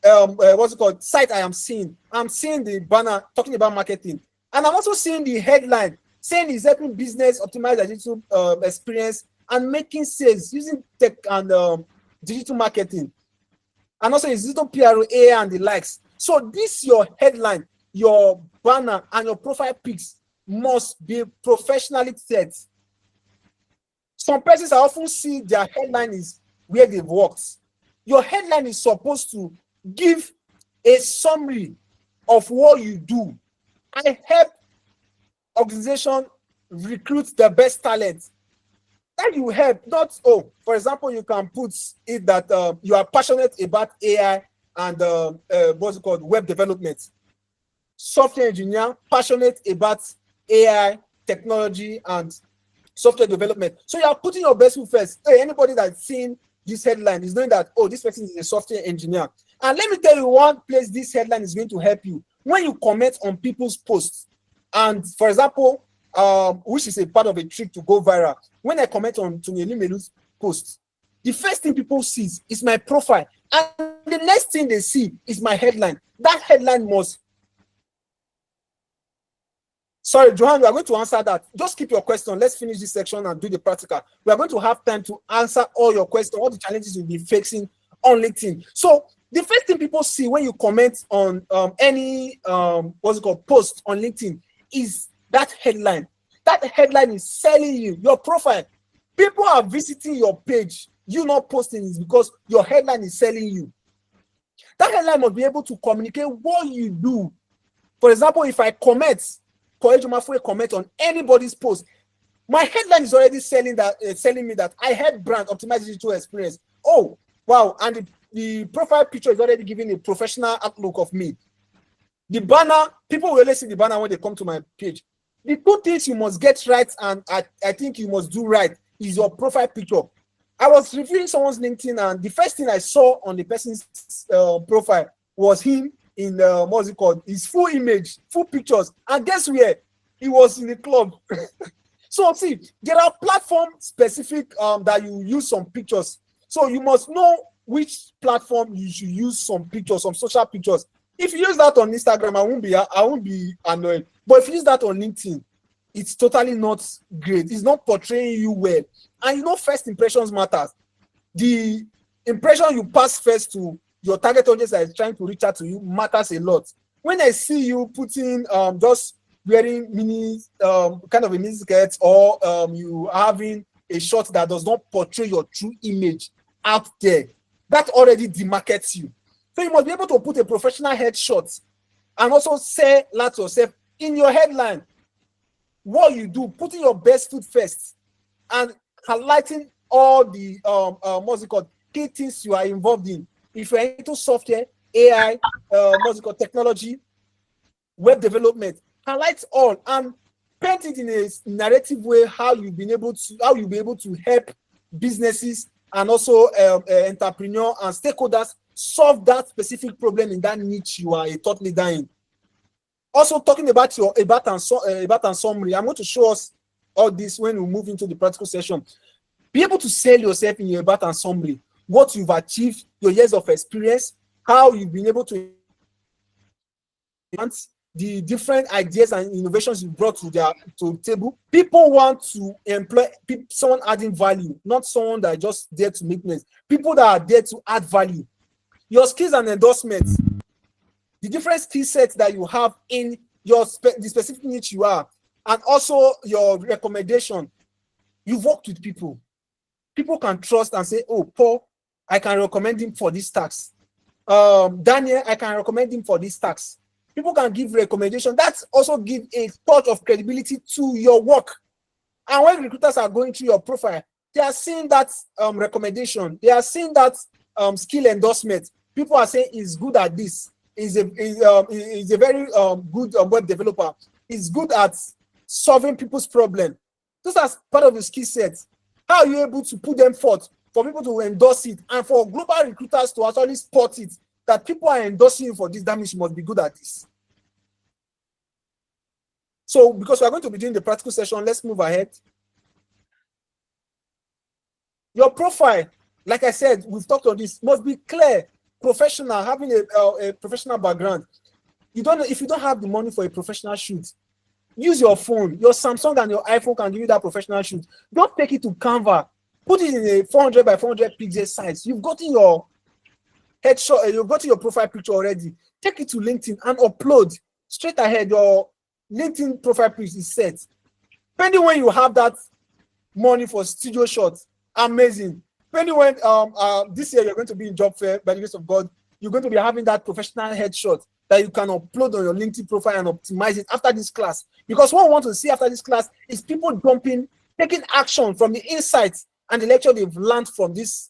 what's it called site I'm seeing the banner talking about marketing, and I'm also seeing the headline saying he's helping business optimize their digital experience and making sales using tech and digital marketing, and also his digital PRO, AI and the likes. So this your headline, your banner, and your profile pics must be professionally set. Some persons I often see their headline is where they've worked. Your headline is supposed to give a summary of what you do. I help organization recruit the best talent. That you help, not, oh, for example, you can put it that you are passionate about AI and what's it called, web development. Software engineer, passionate about AI, technology, and software development. So you are putting your best foot first. Hey, anybody that's seen this headline is knowing that, oh, this person is a software engineer. And let me tell you one place this headline is going to help you. When you comment on people's posts, and for example, which is a part of a trick to go viral, when I comment on Tony Melu's post, the first thing people see is my profile. And the next thing they see is my headline. That headline must... Sorry, Johan, we are going to answer that. Just keep your question. Let's finish this section and do the practical. We are going to have time to answer all your questions, all the challenges you'll be facing on LinkedIn. So the first thing people see when you comment on any what's it called, post on LinkedIn is that headline. That headline is selling you, your profile. People are visiting your page. You not posting is because your headline is selling you. That headline must be able to communicate what you do. For example, if I comment on anybody's post, my headline is already selling me that I had brand optimized digital experience. Oh, wow. And the profile picture is already giving a professional outlook of me. The banner, people will only see the banner when they come to my page. The two things you must get right, and I think you must do right, is your profile picture. I was reviewing someone's LinkedIn, and the first thing I saw on the person's profile was him in what's it called, his full image, full pictures, and guess where? He was in the club. So see, there are platform specific that you use some pictures. So you must know which platform you should use some pictures, some social pictures. If you use that on Instagram, I won't be annoyed. But if you use that on LinkedIn, it's totally not great. It's not portraying you well. And you know, first impressions matters. The impression you pass first to your target audience that is trying to reach out to you matters a lot. When I see you putting just wearing mini kind of a mini skirt, or you having a shot that does not portray your true image out there, that already demarkets you. So you must be able to put a professional headshot and also say that yourself in your headline, what you do, putting your best foot first and highlighting all the what's it called, key things you are involved in. If you're into software, AI, what's it called, technology, web development, highlight all and paint it in a narrative way how you'll be able to help businesses and also entrepreneurs and stakeholders solve that specific problem in that niche you are a thought leader in. Also, talking about your about and summary, I'm going to show us all this when we move into the practical session. Be able to sell yourself in your about and summary, what you've achieved, your years of experience, how you've been able to advance, the different ideas and innovations you brought to the table. People want to employ someone adding value, not someone that is just there to make noise. People that are there to add value. Your skills and endorsements, the different skill sets that you have in your the specific niche you are, and also your recommendation. You've worked with people. People can trust and say, oh, Paul, I can recommend him for this tax. Daniel, I can recommend him for this tax. People can give recommendation. That's also give a touch of credibility to your work. And when recruiters are going through your profile, they are seeing that recommendation. They are seeing that skill endorsement. People are saying he's good at this. He's a very good web developer. He's good at solving people's problems. Those are part of the skill sets. How are you able to put them forth for people to endorse it and for global recruiters to actually spot it that people are endorsing you for this? That means you must be good at this. So, because we are going to be doing the practical session, let's move ahead. Your profile, like I said, we've talked on this, must be clear, professional, having a professional background. If you don't have the money for a professional shoot, use your phone. Your Samsung and your iPhone can give you that professional shoot. Don't take it to Canva. Put it in a 400 by 400 pixel size. You've gotten your headshot, you've got your profile picture already. Take it to LinkedIn and upload straight ahead. Your LinkedIn profile picture is set. Depending when you have that money for studio shots, amazing. Depending when this year you're going to be in job fair, by the grace of God, you're going to be having that professional headshot that you can upload on your LinkedIn profile and optimize it after this class. Because what we want to see after this class is people jumping, taking action from the insights and the lecture they've learned from this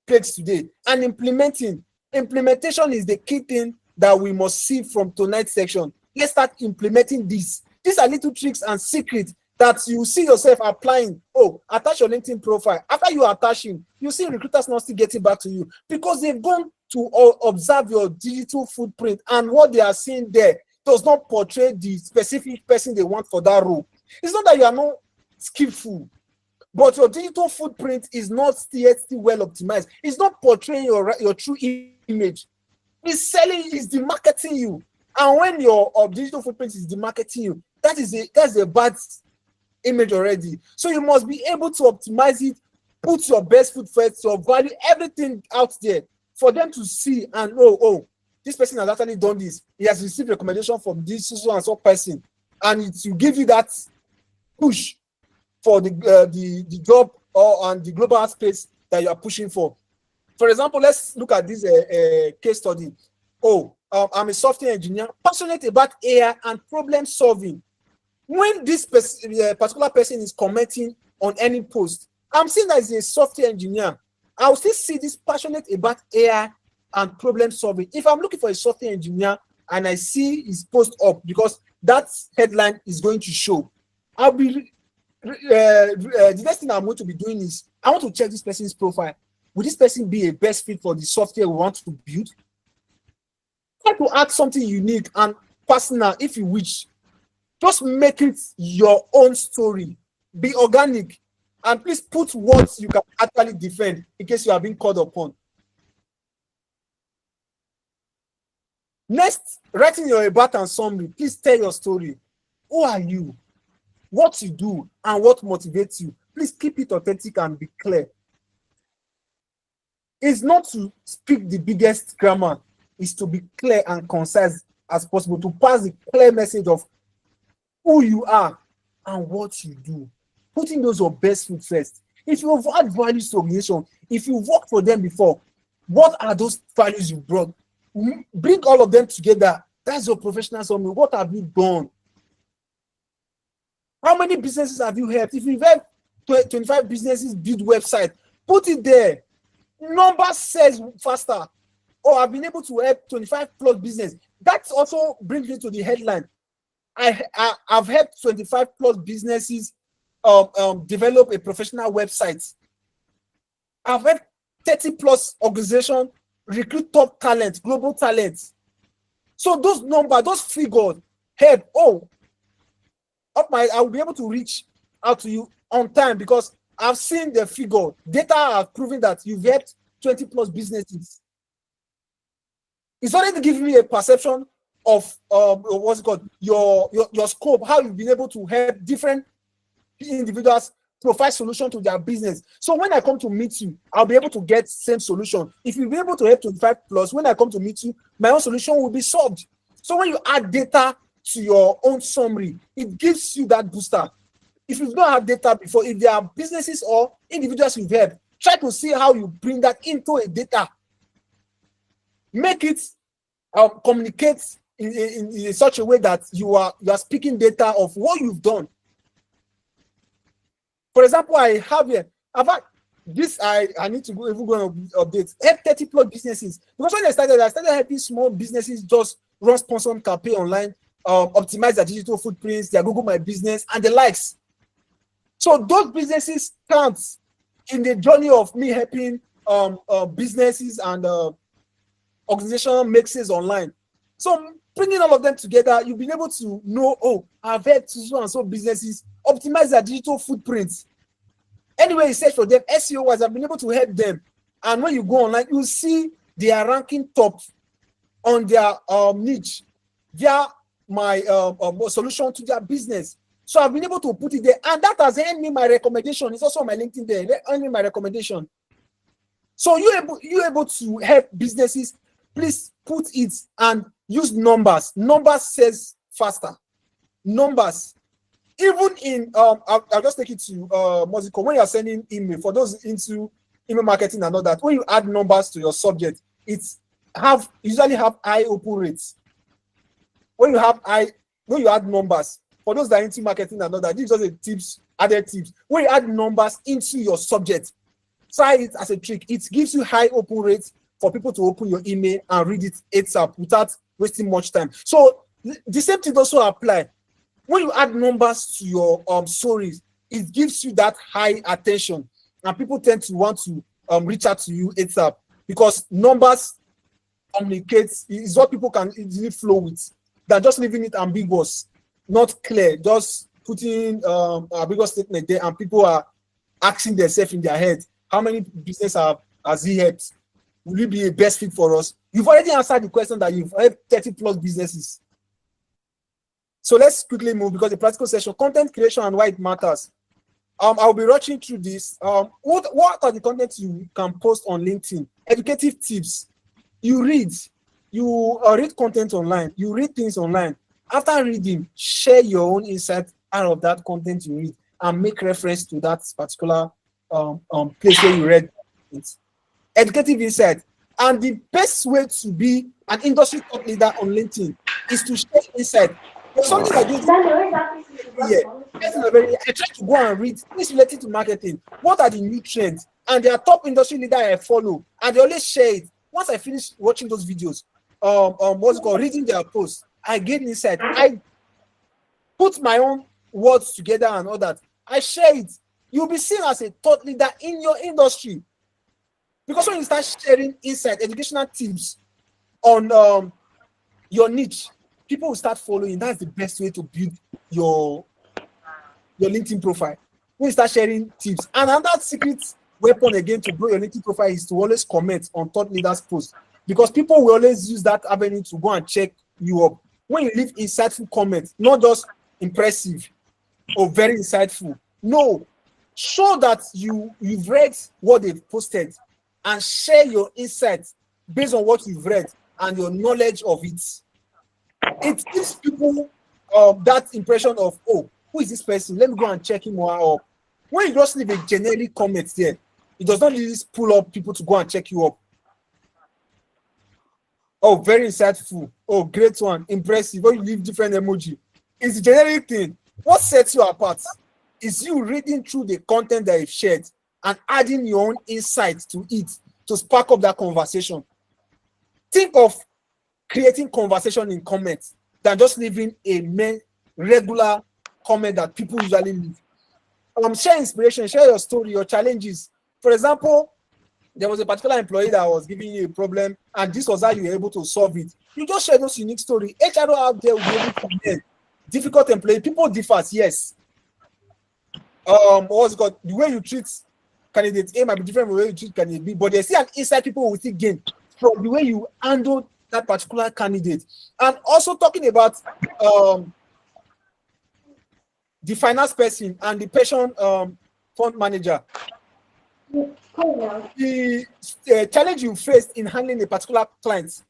place today and implementing. Implementation is the key thing that we must see from tonight's section. Let's start implementing this. These are little tricks and secrets that you see yourself applying. Oh, attach your LinkedIn profile. After you attaching, you see recruiters not still getting back to you because they've gone to observe your digital footprint, and what they are seeing there does not portray the specific person they want for that role. It's not that you are not skillful, but your digital footprint is not still well optimized. It's not portraying your true image. It's selling, it's demarketing you. And when your digital footprint is demarketing you, that's a bad image already. So you must be able to optimize it, put your best foot first, your value, everything out there for them to see and know, oh, this person has actually done this. He has received recommendation from this so and so person, and it will give you that push for the job and the global space that you are pushing for. For example, let's look at this case study. Oh, I'm a software engineer, passionate about AI and problem solving. When this particular person is commenting on any post, I'm seeing that as a software engineer, I'll still see this passionate about AI and problem solving. If I'm looking for a software engineer and I see his post up, because that headline is going to show, I'll be the next thing I'm going to be doing is I want to check this person's profile. Would this person be a best fit for the software we want to build? Try to add something unique and personal if you wish. Just make it your own story. Be organic. And please put words you can actually defend in case you are being called upon. Next, writing your about and summary. Please tell your story. Who are you? What you do and what motivates you. Please keep it authentic and be clear. It's not to speak the biggest grammar. It's to be clear and concise as possible, to pass the clear message of who you are and what you do. Putting those your best foot first. If you have add values to organization, if you worked for them before, what are those values you brought? Bring all of them together. That's your professional summary. What have you done? How many businesses have you helped? If you've helped 25 businesses build website, put it there. Number says faster. Or I've been able to help 25 plus business. That also brings me to the headline. I've helped 25 plus businesses develop a professional website. I've helped 30 plus organizations recruit top talent, global talent. So those numbers, those figures help. I'll be able to reach out to you on time because I've seen the figure. Data have proven that you've helped 20 plus businesses. It's already giving me a perception of what's it called, your scope, how you've been able to help different individuals provide solution to their business. So when I come to meet you, I'll be able to get same solution. If you'll be able to help 25 plus, when I come to meet you, my own solution will be solved. So when you add data to your own summary, it gives you that booster. If you don't have data before, if there are businesses or individuals you've helped, try to see how you bring that into a data. Make it communicate in such a way that you are speaking data of what you've done. For example, I have here, I need to go and update. Help 30 plus businesses. Because when I started helping small businesses just run sponsored campaign online, optimize their digital footprints, their Google My Business, and the likes. So those businesses count in the journey of me helping businesses and organizational mixes online. So bringing all of them together, you'll be able to know, I've helped so and so businesses optimize their digital footprints. Anyway, you search for them, SEO wise, I've been able to help them. And when you go online, you see they are ranking top on their niche via my solution to their business. So I've been able to put it there, and that has earned me my recommendation. It's also on my LinkedIn there. Earned me my recommendation. So you able to help businesses. Please put it and use numbers. Numbers says faster. Numbers. Even in I'll just take it to Moziko. When you're sending email, for those into email marketing and all that, when you add numbers to your subject, it's usually have high open rates. When you add numbers, for those that are into marketing and all that, these are the tips, added tips. When you add numbers into your subject, try it as a trick. It gives you high open rates for people to open your email and read it ASAP without wasting much time. So the same thing also apply. When you add numbers to your stories, it gives you that high attention, and people tend to want to reach out to you ASAP, because numbers communicates is what people can easily flow with, than just leaving it ambiguous, not clear, just putting ambiguous statement there, and people are asking themselves in their head, how many business has he helped? Will he be a best fit for us? You've already answered the question that you've helped 30 plus businesses. So let's quickly move, because the practical session, content creation and why it matters. I'll be rushing through this. What are the contents you can post on LinkedIn? Educative tips. You read content online. You read things online. After reading, share your own insight out of that content you read and make reference to that particular place where you read it. Educative insight. And the best way to be an industry thought leader on LinkedIn is to share insight. There's something I do I try to go and read things related to marketing. What are the new trends? And there are top industry leaders I follow, and they always share it. Once I finish watching those videos, what's it called, reading their posts, I get insight. I put my own words together and all that. I share it. You'll be seen as a thought leader in your industry. Because when you start sharing insight, educational tips on your niche, people will start following. That's the best way to build your LinkedIn profile. When you start sharing tips. And another secret weapon again to grow your LinkedIn profile is to always comment on thought leaders' posts. Because people will always use that avenue to go and check you up. When you leave insightful comments, not just impressive or very insightful. No. Show that you've read what they've posted and share your insights based on what you've read and your knowledge of it. It gives people that impression of, oh, who is this person? Let me go and check him more up. When you just leave a generic comment there, it does not really pull up people to go and check you up. Oh, very insightful. Oh, great one. Impressive. Or you leave different emoji. It's a generic thing. What sets you apart is you reading through the content that you've shared and adding your own insights to it to spark up that conversation. Think of creating conversation in comments than just leaving a regular comment that people usually leave. Share inspiration, share your story, your challenges. For example, there was a particular employee that was giving you a problem, and this was how you were able to solve it. You just share those unique stories. HR out there will be able to learn. Difficult employee, people differ, yes. What's it called? The way you treat candidate A might be different from the way you treat candidate B, but there's still an insight people will still gain from the way you handle that particular candidate. And also talking about the finance person and the pension fund manager. The challenge you faced in handling a particular client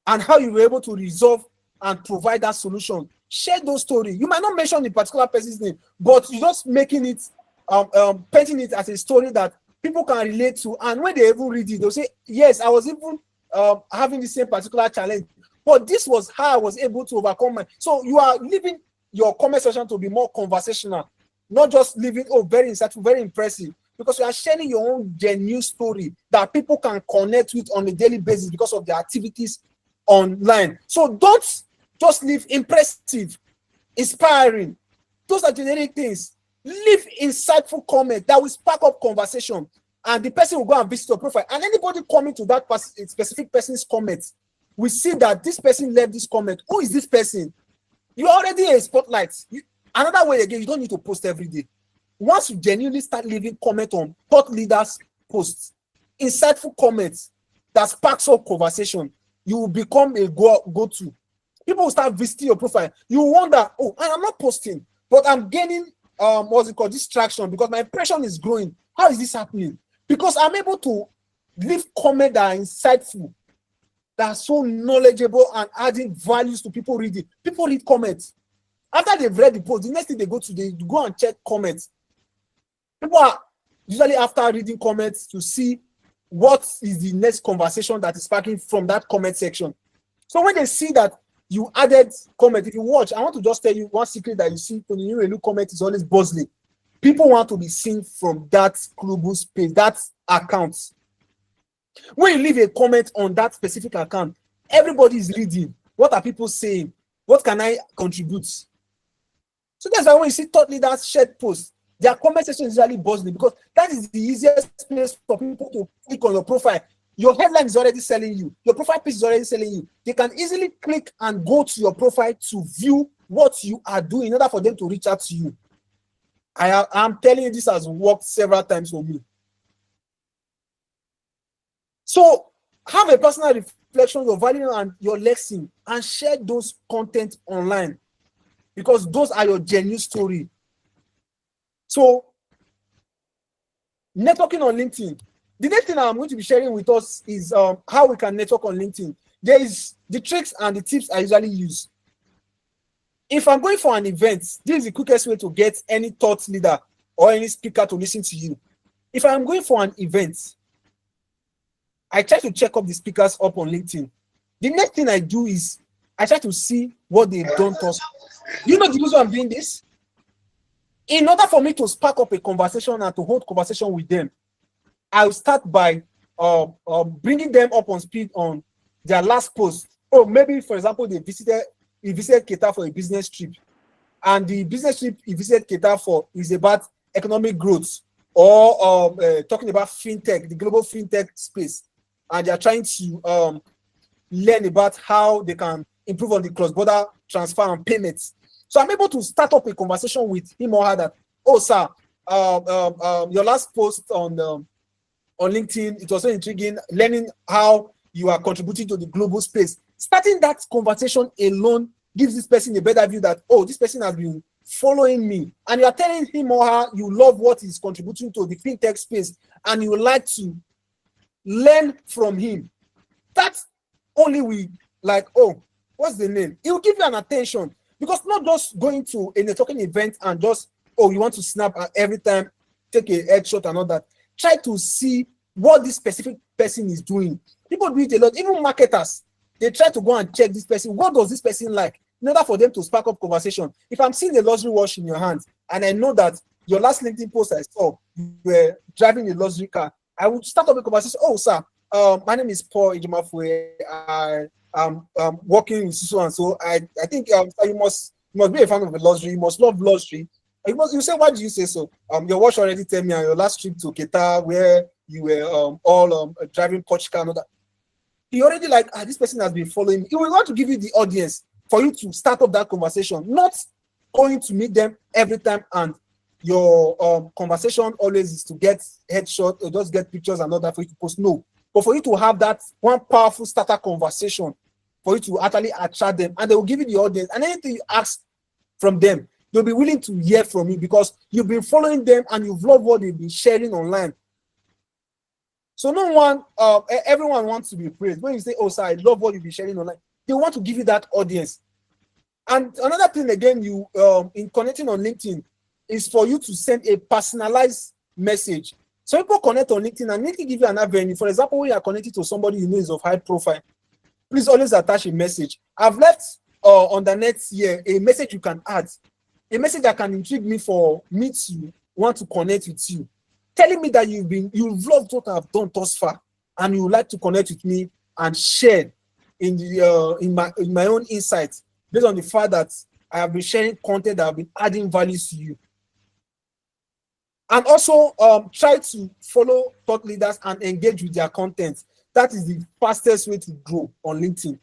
and how you were able to resolve and provide that solution. Share those stories. You might not mention the particular person's name, but you're just making it, painting it as a story that people can relate to. And when they even read it, they'll say, yes, I was even having the same particular challenge, but this was how I was able to overcome it. So you are leaving your comment section to be more conversational, not just leaving, oh, very insightful, very impressive, because you are sharing your own genuine story that people can connect with on a daily basis because of their activities online. So don't just leave impressive, inspiring. Those are generic things. Leave insightful comment that will spark up conversation, and the person will go and visit your profile. And anybody coming to that specific person's comments, we see that this person left this comment. Who is this person? You're already a spotlight. Another way again, you don't need to post every day. Once you genuinely start leaving comment on thought leaders' posts, insightful comments that sparks up conversation, you will become a go-to. People will start visiting your profile. You wonder, oh, I am not posting, but I'm gaining distraction because my impression is growing. How is this happening? Because I'm able to leave comments that are insightful, that are so knowledgeable and adding values to people reading. People read comments. After they've read the post, the next thing they go and check comments. People are usually after reading comments to see what is the next conversation that is sparking from that comment section. So when they see that you added comment, if you watch, I want to just tell you one secret that you see when you look comment is always buzzing. People want to be seen from that global space, that account. When you leave a comment on that specific account, everybody is reading. What are people saying? What can I contribute? So that's why when you see thought leaders shared posts, their comment section is usually buzzing because that is the easiest place for people to click on your profile. Your headline is already selling you. Your profile page is already selling you. They can easily click and go to your profile to view what you are doing in order for them to reach out to you. I'm telling you, this has worked several times for me. So have a personal reflection, your value and your lesson, and share those content online because those are your genuine story. So networking on LinkedIn. The next thing I'm going to be sharing with us is how we can network on LinkedIn. There is the tricks and the tips I usually use. If I'm going for an event, this is the quickest way to get any thought leader or any speaker to listen to you. If I'm going for an event, I try to check up the speakers up on LinkedIn. The next thing I do is I try to see what they've done to us. You know the reason I'm doing this? In order for me to spark up a conversation and to hold conversation with them, I'll start by bringing them up on speed on their last post. Or maybe, for example, he visited Qatar for a business trip, and the business trip he visited Qatar for is about economic growth or talking about fintech, the global fintech space, and they are trying to learn about how they can improve on the cross-border transfer and payments. So I'm able to start up a conversation with him or her that, oh, sir, your last post on LinkedIn, it was so intriguing, learning how you are contributing to the global space. Starting that conversation alone gives this person a better view that, oh, this person has been following me. And you are telling him or her you love what he's contributing to the fintech space and you would like to learn from him. That's only we like, oh, what's the name? It will give you an attention. Because not just going to a networking event and just, oh, you want to snap every time, take a headshot and all that. Try to see what this specific person is doing. People do it a lot, even marketers. They try to go and check this person. What does this person like? In order for them to spark up conversation. If I'm seeing a luxury watch in your hands and I know that your last LinkedIn post I saw, you were driving a luxury car, I would start up a conversation. Oh, sir, my name is Paul Ijimafue. I'm working with so and so. I think you must be a fan of the luxury. You must love luxury. You say, why do you say so? Your watch already tell me on your last trip to Qatar where you were all driving Porsche car and all that. He already like, this person has been following me. He will want to give you the audience for you to start up that conversation, not going to meet them every time and your conversation always is to get headshot or just get pictures and all that for you to post. No, but for you to have that one powerful starter conversation, for you to actually attract them, and they will give you the audience. And anything you ask from them, they'll be willing to hear from you because you've been following them and you've loved what they've been sharing online. So no one, everyone wants to be praised. When you say, oh, sir, I love what you've been sharing online, they want to give you that audience. And another thing, again, you in connecting on LinkedIn is for you to send a personalized message. So people connect on LinkedIn and LinkedIn give you an avenue. For example, when you are connected to somebody you know is of high profile, please always attach a message. I've left on the net here a message you can add, a message that can intrigue me for me to want to connect with you, telling me that you've loved what I've done thus far, and you would like to connect with me and share in the in my own insights based on the fact that I have been sharing content that have been adding values to you. And also try to follow thought leaders and engage with their content. That is the fastest way to grow on LinkedIn.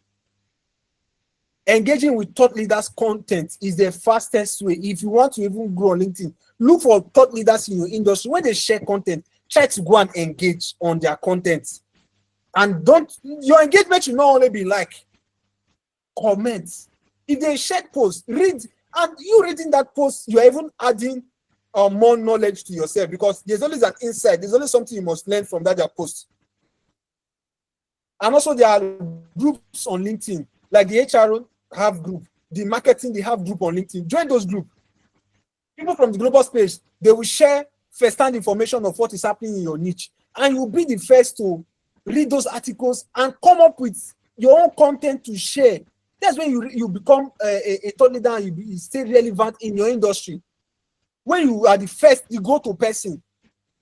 Engaging with thought leaders' content is the fastest way. If you want to even grow on LinkedIn, look for thought leaders in your industry. When they share content, try to go and engage on their content. And your engagement should not only be like comments. If they share posts, read, and you reading that post, you're even adding more knowledge to yourself because there's always an insight. There's always something you must learn from that post. And also there are groups on LinkedIn, like the HR have group, the marketing, they have group on LinkedIn. Join those groups. People from the global space, they will share first-hand information of what is happening in your niche. And you'll be the first to read those articles and come up with your own content to share. That's when you become a thought leader and you stay relevant in your industry. When you are the first, the go-to person,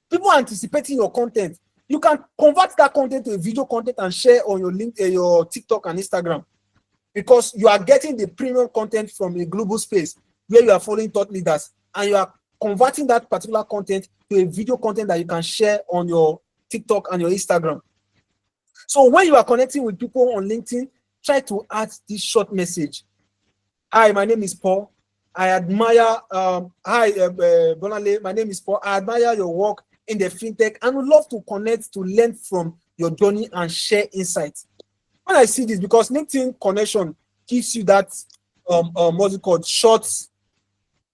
people are anticipating your content. You can convert that content to a video content and share on your link, your TikTok and Instagram, because you are getting the premium content from a global space where you are following thought leaders, and you are converting that particular content to a video content that you can share on your TikTok and your Instagram. So when you are connecting with people on LinkedIn, try to add this short message. Hi, my name is Paul. I admire, hi, Bonale, my name is Paul. I admire your work in the fintech and would love to connect to learn from your journey and share insights. When I see this, because LinkedIn connection gives you that, what's it called, short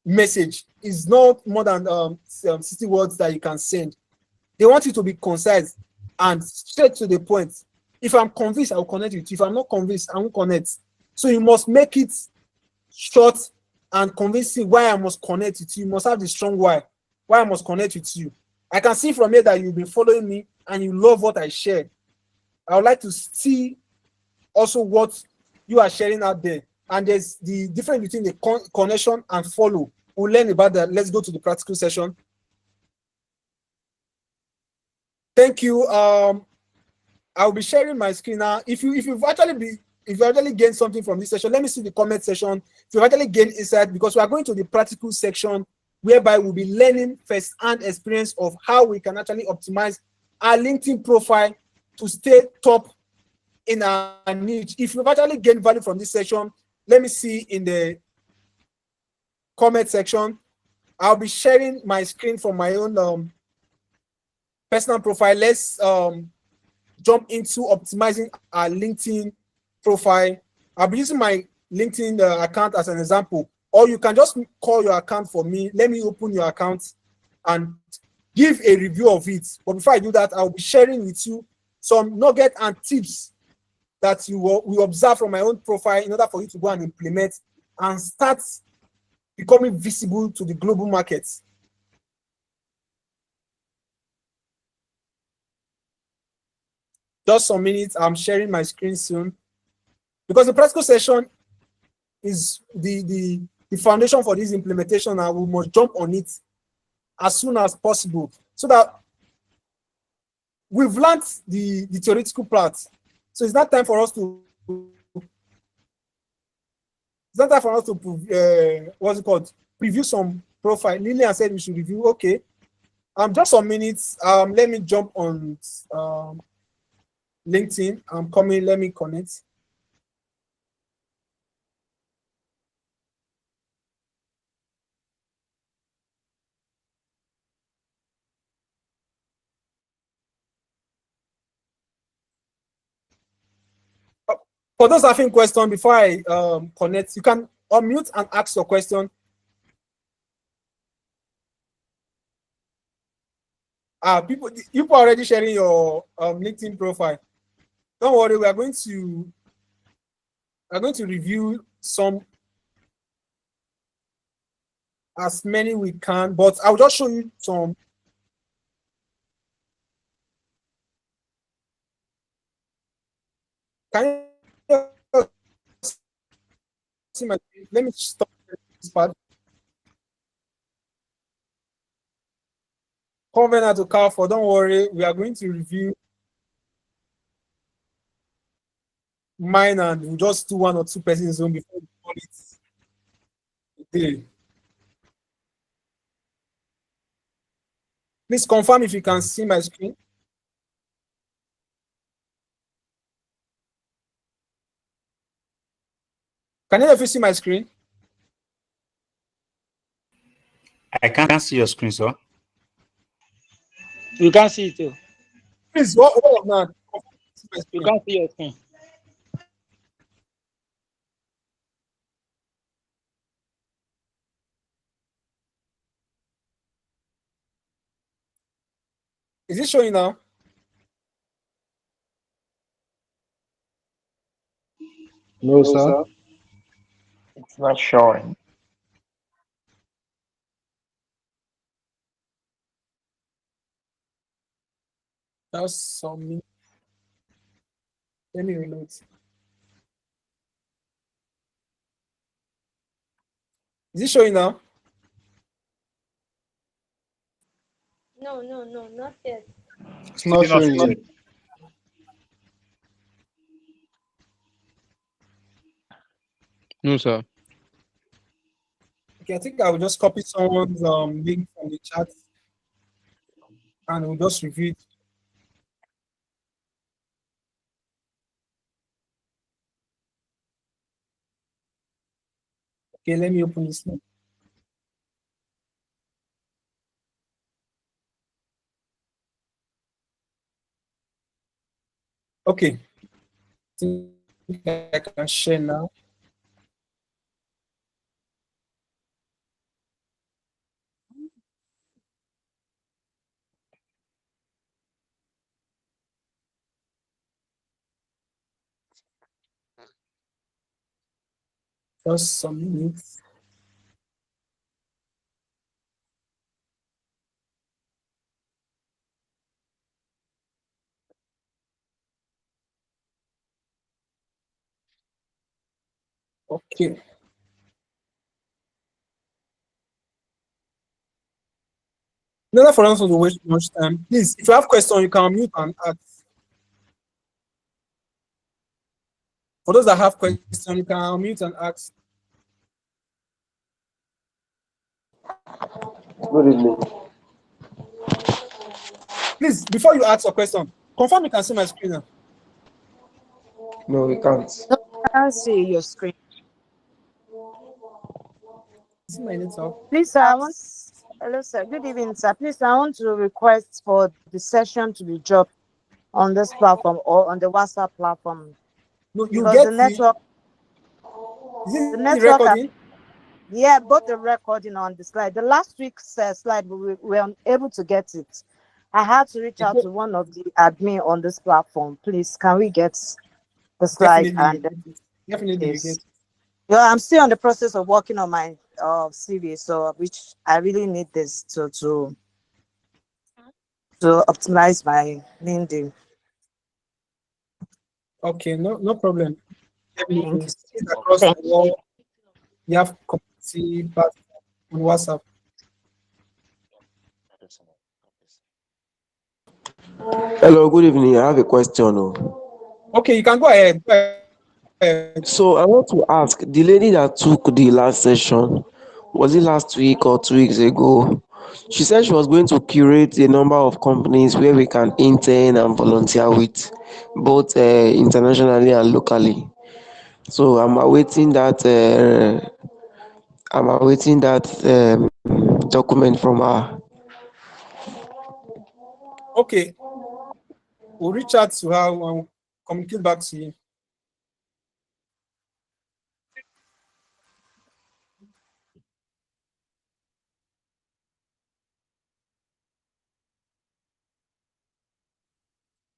message. Is not more than 60 words that you can send. They want you to be concise and straight to the point. If I'm convinced, I will connect with you. If I'm not convinced, I won't connect. So you must make it short and convincing why I must connect with you. You must have the strong why I must connect with you. I can see from here that you've been following me and you love what I shared. I would like to see also what you are sharing out there. And there's the difference between the connection and follow. We'll learn about that. Let's go to the practical session. Thank you. I'll be sharing my screen now. If you've actually gained something from this session, let me see the comment section. If you've actually gained insight, because we are going to the practical section whereby we'll be learning first-hand experience of how we can actually optimize our LinkedIn profile to stay top in our niche. If you've actually gained value from this session, let me see in the comment section. I'll be sharing my screen from my own personal profile. Let's jump into optimizing our LinkedIn profile. I'll be using my LinkedIn account as an example, or you can just call your account for me. Let me open your account and give a review of it. But before I do that, I'll be sharing with you some nuggets and tips that you will observe from my own profile in order for you to go and implement and start becoming visible to the global markets. Just some minutes. I'm sharing my screen soon, because the practical session is the foundation for this implementation, and we must jump on it as soon as possible so that we've learned the theoretical part. So it's not time for us to what's it called, preview some profile. Lillian said we should review. Okay, just some minutes. Let me jump on LinkedIn. I'm coming. Let me connect. For those asking questions, before I connect, you can unmute and ask your question. People are already sharing your LinkedIn profile. Don't worry, we are going to review some, as many we can, but I'll just show you some. Can you see my? Let me stop this part. Covenant to call for. Don't worry, we are going to review mine, and we'll just do 1 or 2 persons zone before we call it a day. Please confirm if you can see my screen. Can you see my screen? I can't see your screen, sir. You can't see it too. Please, what of now? You can't see your screen. Is it showing now? No, sir. It's not showing. That's some. Let me reload. Is it showing now? No, no, no, not yet. It's not Still not showing yet. showing. No, sir. Okay, I think I will just copy someone's link from the chat and we'll just review it. Okay, let me open this link. Okay, I think I can share now. Just some minutes. Okay. Not for us to waste much time. Please, if you have questions, you can mute and ask. For those that have questions, you can mute and ask. Good evening. Please, before you ask your question, confirm you can see my screen now. No, we can't. No, I can't see your screen. See my network. Please, sir, I want. Hello, sir. Good evening, sir. Please, I want to request for the session to be dropped on this platform or on the WhatsApp platform No, you because get the. Is the it the network has, recording? yeah, both the recording on the slide. The last week's slide, we were unable to get it. I had to reach out to one of the admin on this platform. Please, can we get the slide Definitely, you and get it. Definitely, you get yes. it. Yeah, I'm still in the process of working on my CV, so which I really need this to optimize my LinkedIn. Okay, no problem. Thank Definitely. you. See it across the Thank wall. You have community platform on WhatsApp. Hello, good evening. I have a question. Okay, you can go ahead. Go ahead. So I want to ask the lady that took the last session, was it last week or 2 weeks ago? She said she was going to curate a number of companies where we can intern and volunteer with, both internationally and locally. So I'm awaiting that document from her. Okay, we'll reach out to her and communicate back to you.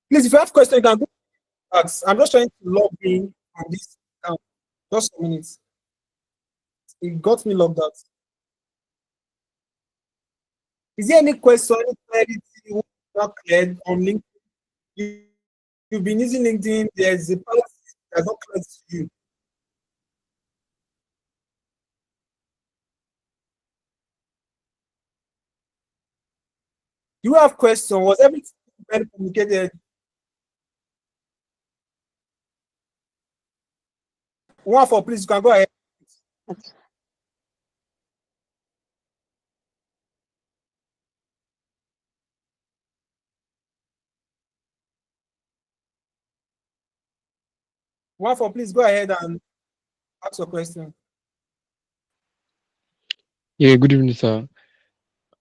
Please, if you have questions, you can go ask. I'm just trying to log in on this account. Just a minute. It got me logged out. Is there any question, any clarity you want not cleared on LinkedIn? You, you've been using LinkedIn, there's a policy that's not clear to you. You have question, was everything well communicated? One for please, you can go ahead. One for please, go ahead and ask your question. Yeah, good evening, sir.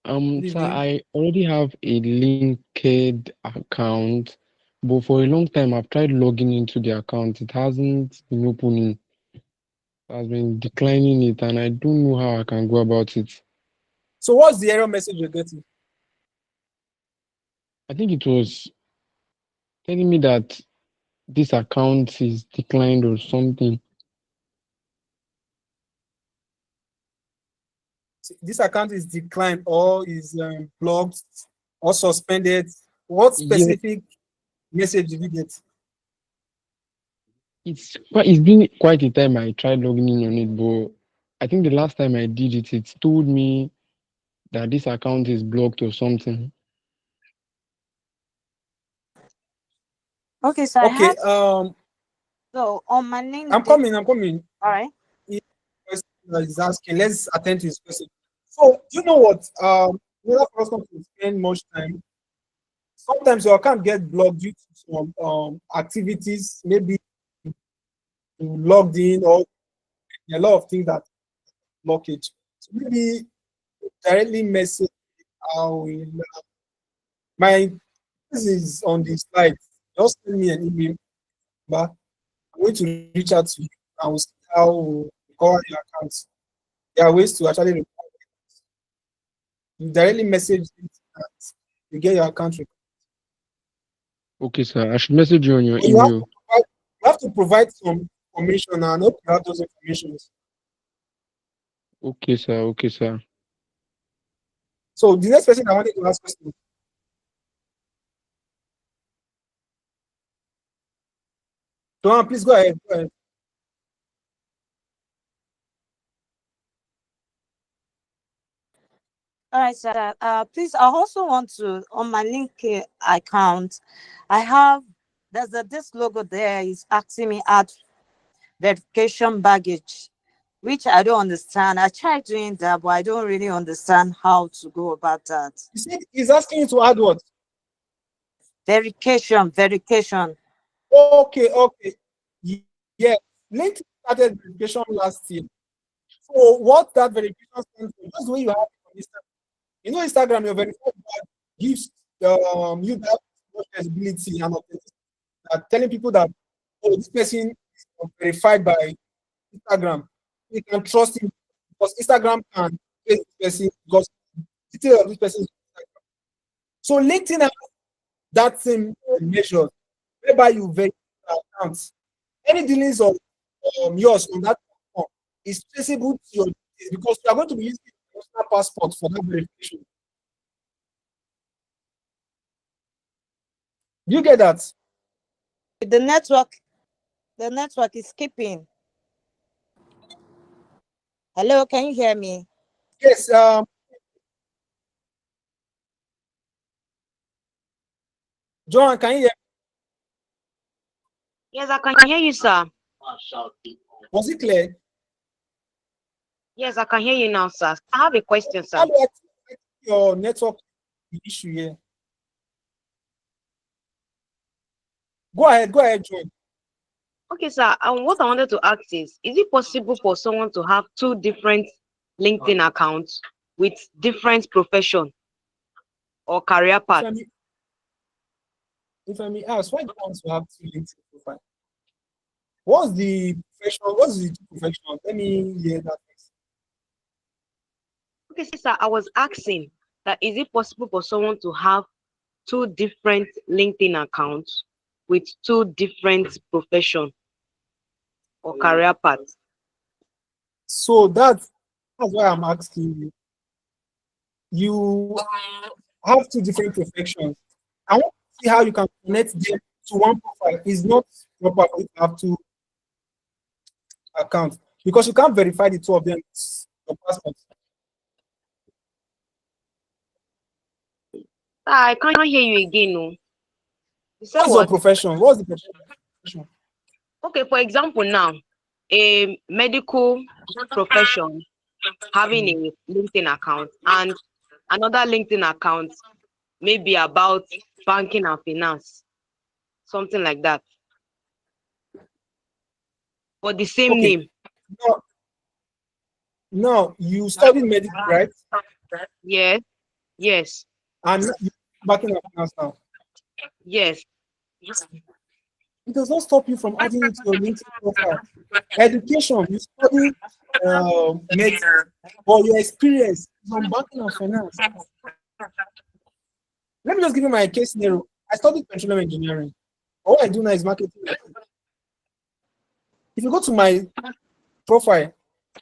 Good Sir, evening. I already have a linked account, but for a long time I've tried logging into the account. It hasn't been opening. It has been declining it, and I don't know how I can go about it. So what's the error message you're getting? I think it was telling me that this account is declined or something. this account is declined or is blocked or suspended. What Yeah, specific message did you get? it's been quite a time I tried logging in on it, but I think the last time I did it, it told me that this account is blocked or something. Okay, so I Okay, have so on my I'm LinkedIn. coming. I'm coming. All right. He is asking. Let's attend to his question. So you know what? In order for us not to spend much time, sometimes your account get blocked due to some activities, maybe you logged in or a lot of things that blockage. So maybe directly message how my this is on the slide. Just send me an email, but I'm going to reach out to you and we'll see how we recover your accounts. There are ways to actually recover. You directly message it and you get your account recovered. Okay, sir. I should message you on your But email. you have to provide some information, and I hope you have those information. Okay, sir. Okay, sir. So the next person I wanted to ask question. Joanne, please go ahead. Go ahead. All right, sir. Please, I also want to on my LinkedIn account. I have this logo there is asking me add verification baggage, which I don't understand. I tried doing that, but I don't really understand how to go about that. You see, he's asking you to add what? Verification. Okay, okay. Yeah. LinkedIn started verification last year. So what that verification stands for, just the way you have it on Instagram. You know, Instagram, your verified badge gives you that much visibility and authenticity, telling people that oh, this person is verified by Instagram. You can trust him because Instagram can trace this person because detail of this person is Instagram. So LinkedIn has that same measure whereby you verify accounts. Any dealings of yours on that platform is traceable to your details because you are going to be using your personal passport for that verification. Do you get that? The network is skipping. Hello, can you hear me? Yes. John, can you hear? Yes, I can hear you, sir. Was it clear? Yes, I can hear you now, sir. I have a question, sir. How do I check your network issue here? Go ahead, John. Okay, sir. What I wanted to ask is it possible for someone to have two different LinkedIn accounts with different profession or career path? If I may ask, why do you want to have two LinkedIn profiles? What's the profession? What's the profession? Let me hear that first. Okay, sir. I was asking that is it possible for someone to have two different LinkedIn accounts with two different profession or career paths? So that's why I'm asking you. You have two different professions. I want to see how you can connect them to one profile. It's not proper for you to have two accounts because you can't verify the two of them with your passport. I can't hear you again, no. You said What's your what? profession? What's the profession? Okay, for example, now a medical profession having a LinkedIn account and another LinkedIn account maybe about banking and finance, something like that, but the same Okay. name. No, you studied medical, right? Yes, yes, And you're backing up now. yes. It does not stop you from adding it to your LinkedIn profile. Education, you study medicine, but your experience is on banking and finance. Let me just give you my case scenario. I studied petroleum engineering. All I do now is marketing. If you go to my profile,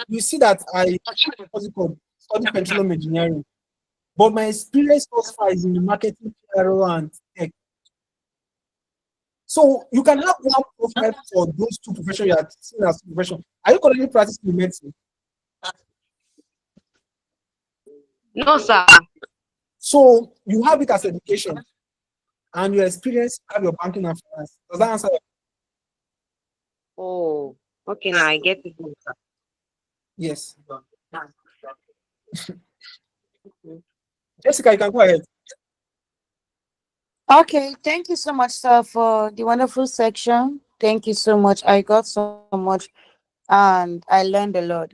you see that I what's it called? studied petroleum engineering, but my experience thus far is in the marketing, PRO, and tech. So you can have one profile for those two professions you are seeing as profession. Are you currently practicing medicine? No, sir. So you have it as education, and your experience have your banking and finance. Does that answer? Oh, okay, now I get it. Yes. Jessica, you can go ahead. Okay, thank you so much, sir, for the wonderful section. Thank you so much. I got so much and I learned a lot.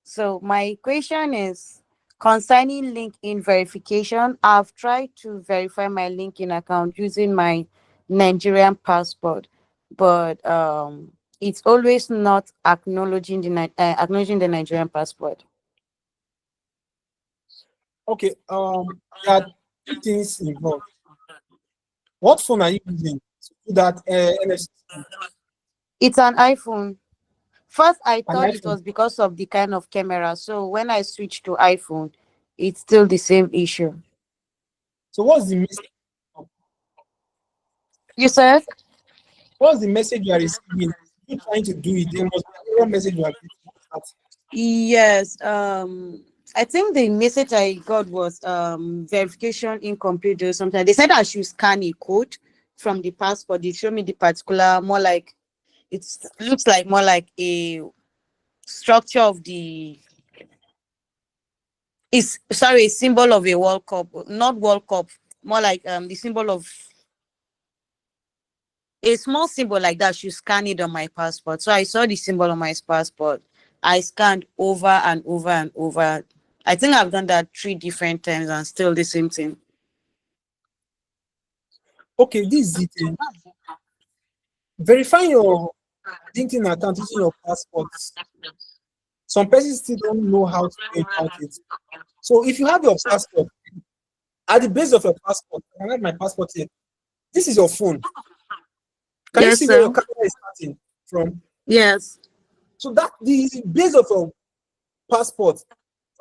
So my question is concerning LinkedIn verification. I've tried to verify my LinkedIn account using my Nigerian passport, but it's always not acknowledging acknowledging the Nigerian passport. Okay. There are two things involved. What phone are you using to do that NFC? It's an iPhone. First, I An thought it iPhone. was because of the kind of camera. So when I switched to iPhone, it's still the same issue. So what's the message? You said? What's the message you are receiving? You trying to do it? There must be a message you are getting. Yes. I think the message I got was verification incomplete or something. They said I should scan a code from the passport. They showed me the particular, more like it looks like more like a structure of the is sorry, a symbol of a World Cup, not World Cup, more like the symbol of a small symbol like that. Should scan it on my passport. So I saw the symbol on my passport. I scanned over and over and over. I think I've done that 3 different times and still the same thing. Okay, this is it. Verifying your LinkedIn account using your passport. Some persons still don't know how to go about it. So if you have your passport, at the base of your passport, I have my passport here. This is your phone. Can you Yes, see where your sir. camera is starting from? Yes. So that the base of your passport,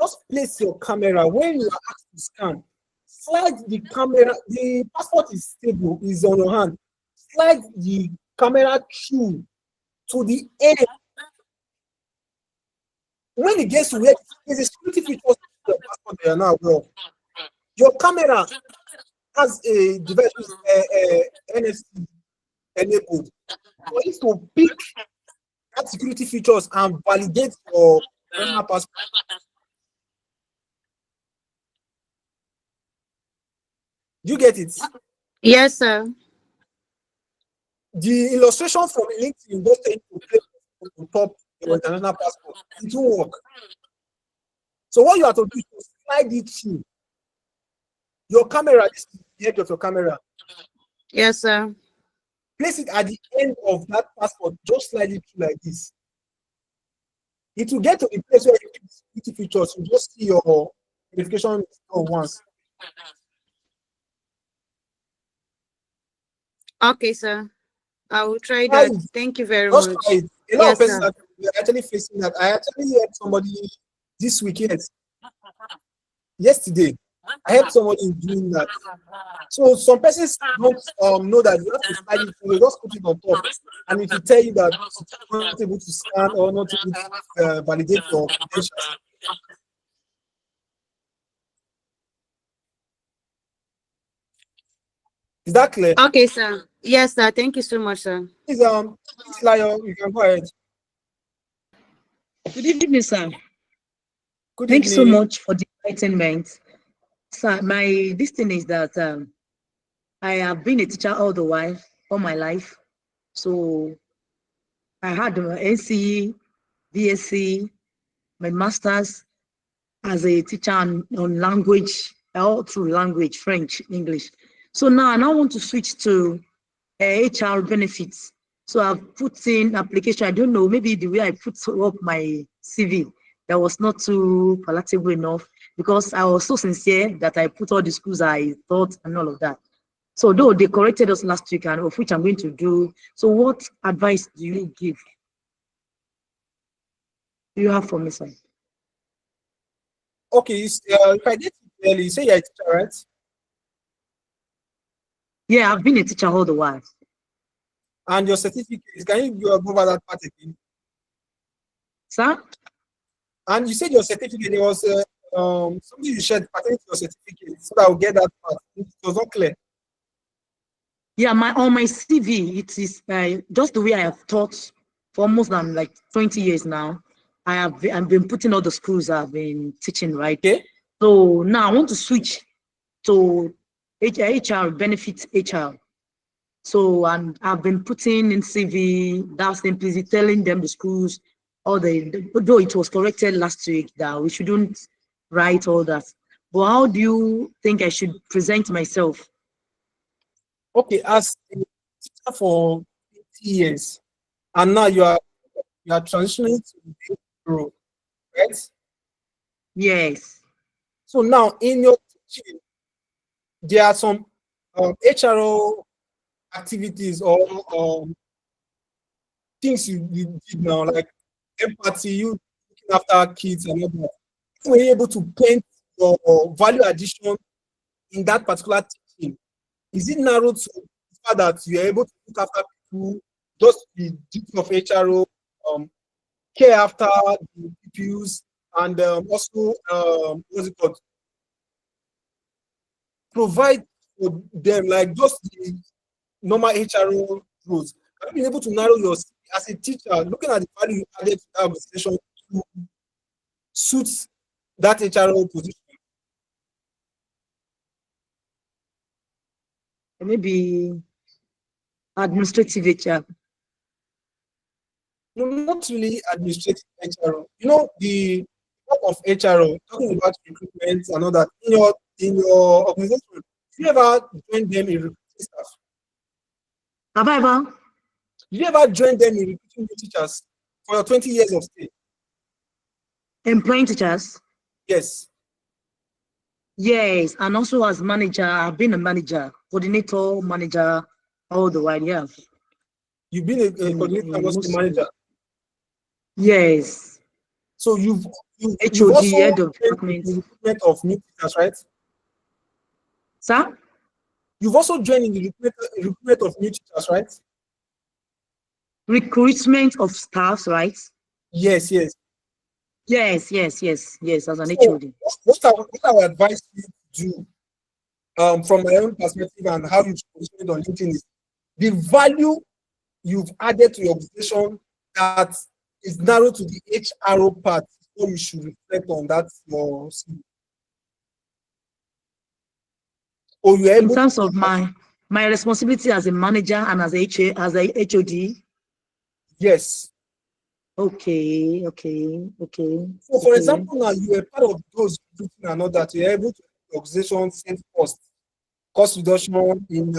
just place your camera when you are asked to scan. Slide the camera. The passport is stable, is on your hand. Slide the camera through to the end. When it gets to where there's a security feature on your passport that you're now aware of. Your camera has a device with NFC enabled for it to pick that security features and validate your national passport. Do you get it? Yes, sir. The illustration from LinkedIn just take to place on top your international passport. It won't work. So what you have to do is to slide it through your camera. This is the edge of your camera. Yes, sir. Place it at the end of that passport. Just slide it through like this. It will get to the place where you pick security features. You just see your verification once. Okay, sir. I will try Try that. it. Thank you very Just much. try it. A lot of Yes, persons sir. are actually facing that. I actually helped somebody this week, yesterday. I helped somebody in doing that. So some persons don't know that you have to slide it through, you just put it on top, and it will tell you that you're not able to scan or not able to validate your credentials. Is that clear? Okay, sir. Yes, sir. Thank you so much, sir. Please, Layo, you can go ahead. Good evening, sir. Good Thank you so evening. much for the enlightenment. Sir, this thing is that I have been a teacher all my life. So I had my NCE, BSc, my master's as a teacher on language, all through language, French, English. So now I want to switch to HR benefits. So I've put in application. I don't know, maybe the way I put up my CV, that was not too palatable enough because I was so sincere that I put all the schools I thought and all of that. So though they corrected us last week, and of which I'm going to do. So what advice do you give? Do you have for me, sir? Okay, if I did it clearly, you say you're a teacher, right? Yeah, I've been a teacher all the while. And your certificate, can you go over that part again? Sir? And you said your certificate, there was something you shared pertaining to your certificate, so that I'll get that part. It was not clear. Yeah, on my CV, it is just the way I have taught for almost like 20 years now. I've been putting all the schools I've been teaching, right? Okay. So now I want to switch to HR, benefits HR. So I've been putting in CV, that's simply telling them the schools, though it was corrected last week that we shouldn't write all that. But how do you think I should present myself? Okay, as a teacher for 50 years, and now you are transitioning to the role, right? Yes. So now in your teaching, there are some HRO activities or things you did now, like empathy, you looking after kids and all that. Were you able to paint your value addition in that particular teaching? Is it narrowed to the fact that you are able to look after people, just the duty of HRO, care after the pupils, and also what's it called? Provide for them like just the normal HRO roles? Have you been able to narrow your as a teacher, looking at the value you added to that organization to suit that HRO position? Maybe administrative HR. No, not really administrative HRO. You know, the work of HRO, talking about recruitment and all that, in your organization, have you ever joined them in recruiting staff? Have I ever? Did you ever join them in recruiting new teachers for your 20 years of stay? Employing teachers? Yes. Yes, and also as manager, I've been a manager, coordinator, manager, all the while, yeah. You've been a coordinator and also a manager. Yes. So you've HOD, also head of joined department. in the recruitment of new teachers, right? Sir? You've also joined in the recruitment of new teachers, right? Recruitment of staffs, right? Yes, yes. Yes, as an So HOD. what I would advise you to do, from my own perspective and how you position it on LinkedIn, is the value you've added to your organization that is narrow to the HRO part, so you should reflect on that your CV. Or you are able in terms of my responsibility as a manager and as a HOD. Yes. Okay. So for example, now you are part of those recruiting and all that, you are able to organization save cost reduction in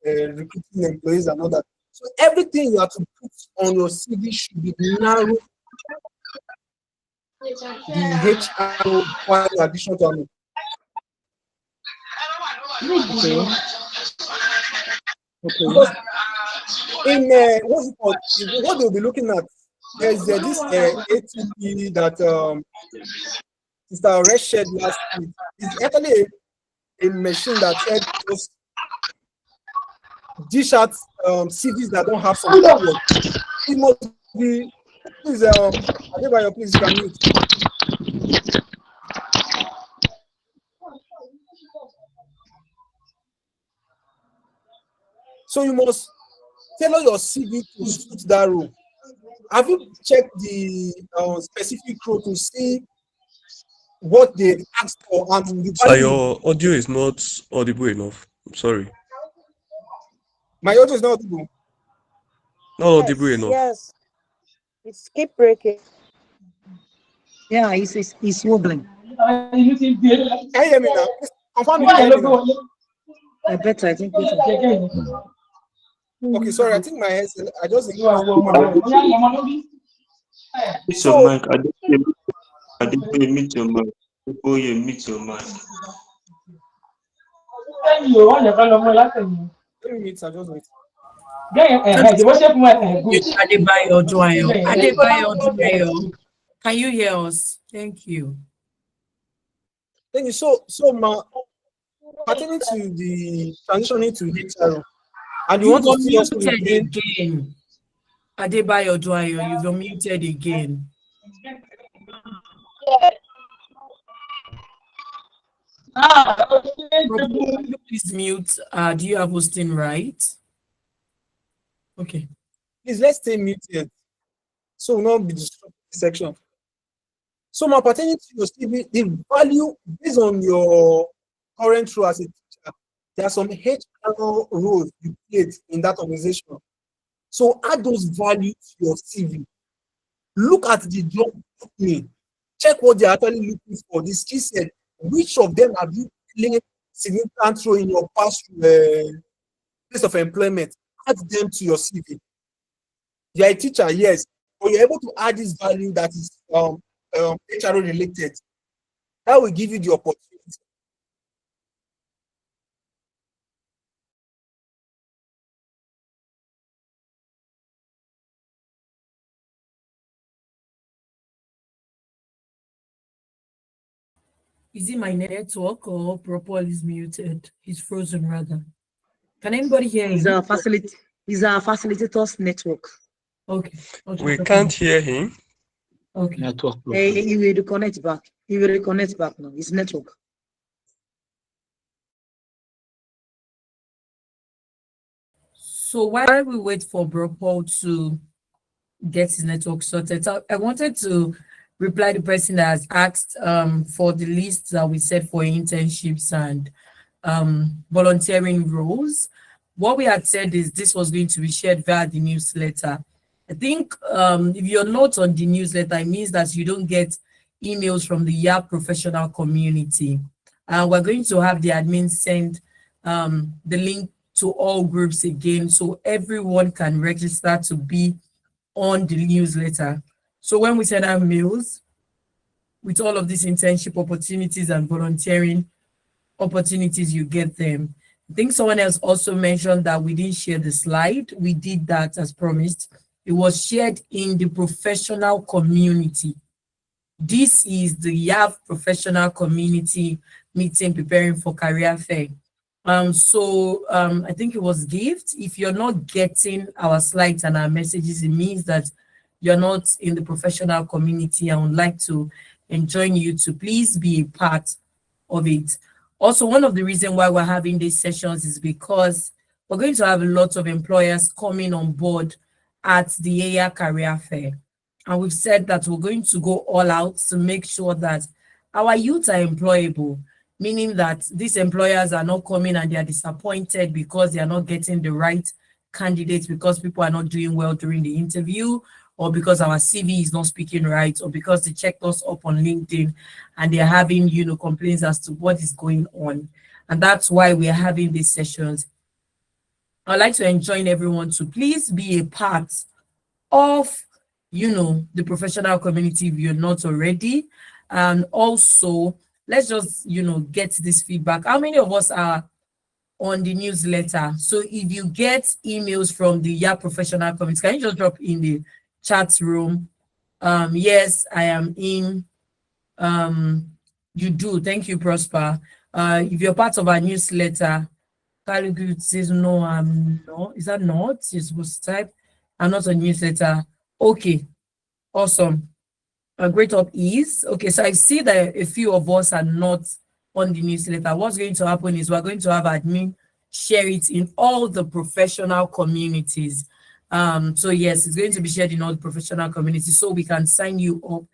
recruiting employees and all that. So everything you have to put on your CV should be narrow the HRO value addition to them. Okay. Because in what's it called? What they'll be looking at, there's this ATP that Mr. Red shared last week. It's actually a machine that helps us dish out CVs that don't have some period. It must be, please, Adebayo, please, you can mute. So you must tailor your CV to suit that role. Have you checked the specific role to see what they asked for and the Sir, value? your audio is not audible enough. I'm sorry. My audio is not audible. Not audible enough. Yes, it's keep breaking. Yeah, it's wobbling. Can you hear me now? Please confirm if you hear me now. I think Okay, sorry, I think my headset, I just Mute your mic. I didn't mute your mic. Oh, yeah, mute your mic. Let me mute, I just wait. Adebayo Odunayo. Can you hear us? Thank you. Thank you. Pertaining to the transitioning to HR, and you You've want to still also unmuted retain. again. Adebayo Dwayo, you've unmuted again. Please mute. Do you have hosting right? Okay. Please, let's stay muted so we'll not be disrupting the section. So, pertaining to your CV, the value based on your current role as a teacher, there are some HR roles you played in that organization. So, add those values to your CV. Look at the job opening. Check what they're actually looking for. The skill set. Which of them have you played significant role in your past place of employment? Add them to your CV. You're a teacher, yes, but you're able to add this value that is HR related. That will give you the opportunity. Is it my network or Propol is muted? He's frozen rather. Can anybody hear him? It's our facilitators network. Okay. We can't hear him. Okay. Network He will reconnect back. He will reconnect back now. It's network. So while we wait for Propol to get his network sorted, I wanted to reply the person that has asked for the list that we set for internships and volunteering roles. What we had said is this was going to be shared via the newsletter. I think if you're not on the newsletter, it means that you don't get emails from the AYAC professional community. We're going to have the admin send the link to all groups again so everyone can register to be on the newsletter. So when we send out mails with all of these internship opportunities and volunteering opportunities, you get them. I think someone else also mentioned that we didn't share the slide. We did that as promised. It was shared in the professional community. This is the AYAC professional community meeting preparing for career fair. I think it was gift. If you're not getting our slides and our messages, it means that you're not in the professional community. I would like to enjoin you to please be a part of it. Also, one of the reasons why we're having these sessions is because we're going to have a lot of employers coming on board at the AYAC career fair. And we've said that we're going to go all out to make sure that our youth are employable, meaning that these employers are not coming and they are disappointed because they are not getting the right candidates, because people are not doing well during the interview, or because our CV is not speaking right, or because they checked us up on LinkedIn and they're having, complaints as to what is going on. And that's why we are having these sessions. I'd like to enjoin everyone to please be a part of, the professional community if you're not already. And also, let's just, get this feedback. How many of us are on the newsletter? So if you get emails from the AYAC professional community, can you just drop in the chat room? Yes, I am in. You do. Thank you, Prosper. If you're part of our newsletter, Kaligu says no, I'm not. Is that not? You're supposed to type. I'm not on newsletter. Okay, awesome. A great up is okay. So I see that a few of us are not on the newsletter. What's going to happen is we're going to have admin share it in all the professional communities. So yes, it's going to be shared in all the professional communities so we can sign you up.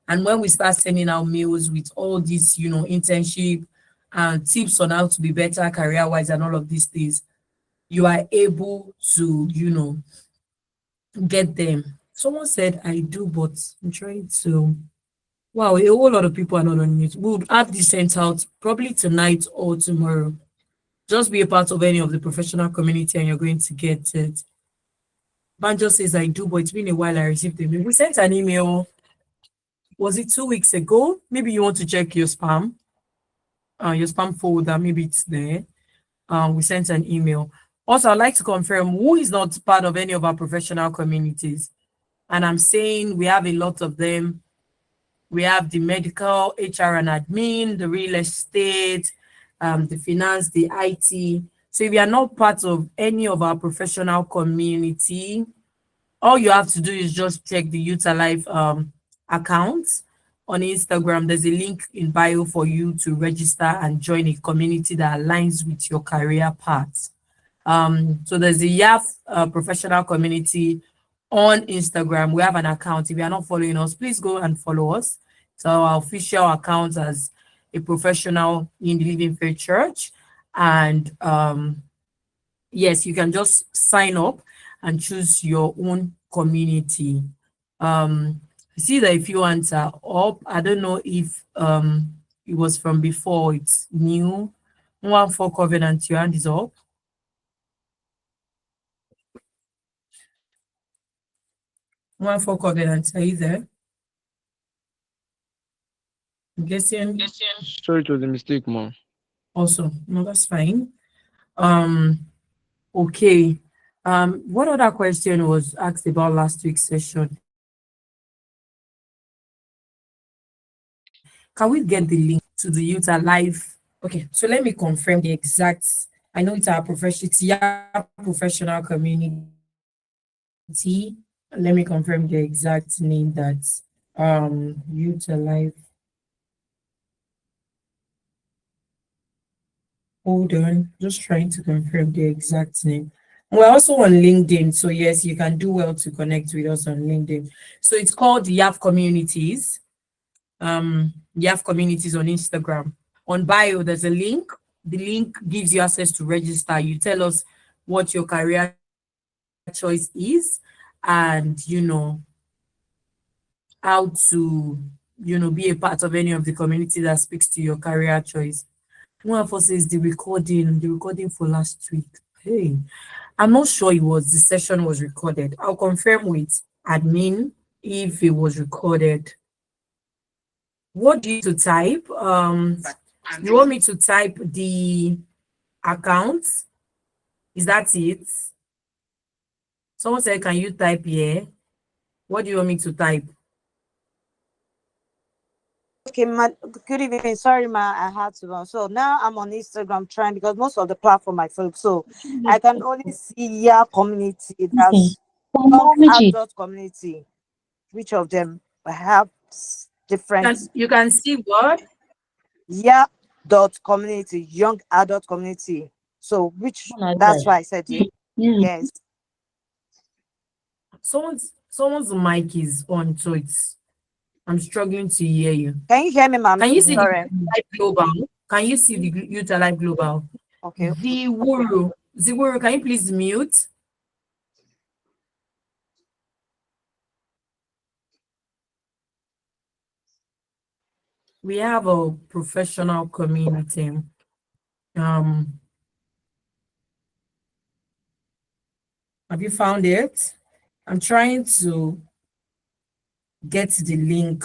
And when we start sending out mails with all these, internship and tips on how to be better career-wise and all of these things, you are able to, get them. Someone said I do, but I'm trying to. Wow, a whole lot of people are not on it. We'll have this sent out probably tonight or tomorrow. Just be a part of any of the professional community and you're going to get it. Banjo says I do, but it's been a while I received the email. We sent an email. Was it 2 weeks ago? Maybe you want to check your spam folder. Maybe it's there. We sent an email. Also, I'd like to confirm who is not part of any of our professional communities. And I'm saying we have a lot of them. We have the medical, HR and admin, the real estate, the finance, the IT. So if you are not part of any of our professional community, all you have to do is just check the Youth Alive account on Instagram. There's a link in bio for you to register and join a community that aligns with your career path. So there's the YAF professional community on Instagram. We have an account. If you are not following us, please go and follow us. So our official account as a professional in the Living Faith Church. And yes, you can just sign up and choose your own community. I see that if you answer up, I don't know if it was from before, it's new. 1 4 Covenant, your hand is up. 1 4 Covenant, are you there? I'm guessing. Sorry, it was a mistake, ma'am. Also, no, that's fine. Okay. What other question was asked about last week's session? Can we get the link to the Youth Alive? Okay, so let me confirm the exact. I know it's our professional community. Let me confirm the exact name that Youth Alive. Hold on, just trying to confirm the exact name. We're also on LinkedIn, so yes, you can do well to connect with us on LinkedIn. So it's called YAF Communities. YAF Communities on Instagram. On bio, there's a link. The link gives you access to register. You tell us what your career choice is, and how to be a part of any of the community that speaks to your career choice. One of us is the recording for last week. Hey, I'm not sure the session was recorded. I'll confirm with admin if it was recorded. What do you to type? You want me to type the account? Is that it? Someone said, can you type here? What do you want me to type? Okay, good evening. Sorry, ma, I had to run. So now I'm on Instagram trying because most of the platform I follow. So I can only see your community. That's young adult community. Which of them have different? You can see what? Yeah, community, young adult community. So that's why I said it. Yes. Someone's mic is on, so I'm struggling to hear you. Can you hear me, ma'am? Can you see Sorry. the Live Global? Can you see the Youth Alive Global? Okay. Ziwuru, can you please mute? We have a professional community. Have you found it? I'm trying to get the link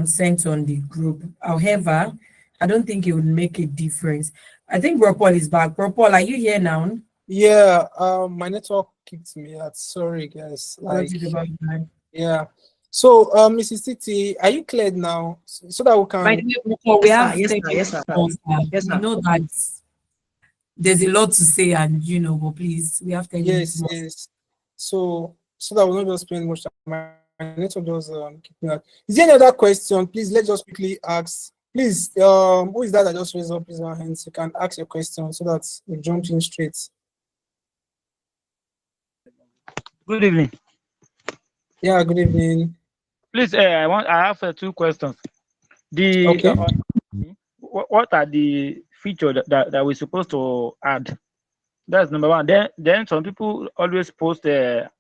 sent on the group. However, I don't think it would make a difference. I think Bropol is back. Bropol, are you here now? Yeah, my network kicked me out. Sorry, guys. Yeah. So, Mrs. Titi, are you cleared now? So that we can. We have Yes, sir. We know that there's a lot to say, and but please, we have 10 minutes. Yes. So that we'll not just spend much time. My network just kicked me out. Is there any other question? Please, let's just quickly ask. Please, who is that just raised up his hands? You can ask your question so that we jump in straight. Good evening. Yeah, good evening. Please, I have 2 questions. What are the features that we're supposed to add? That's number one. Then some people always post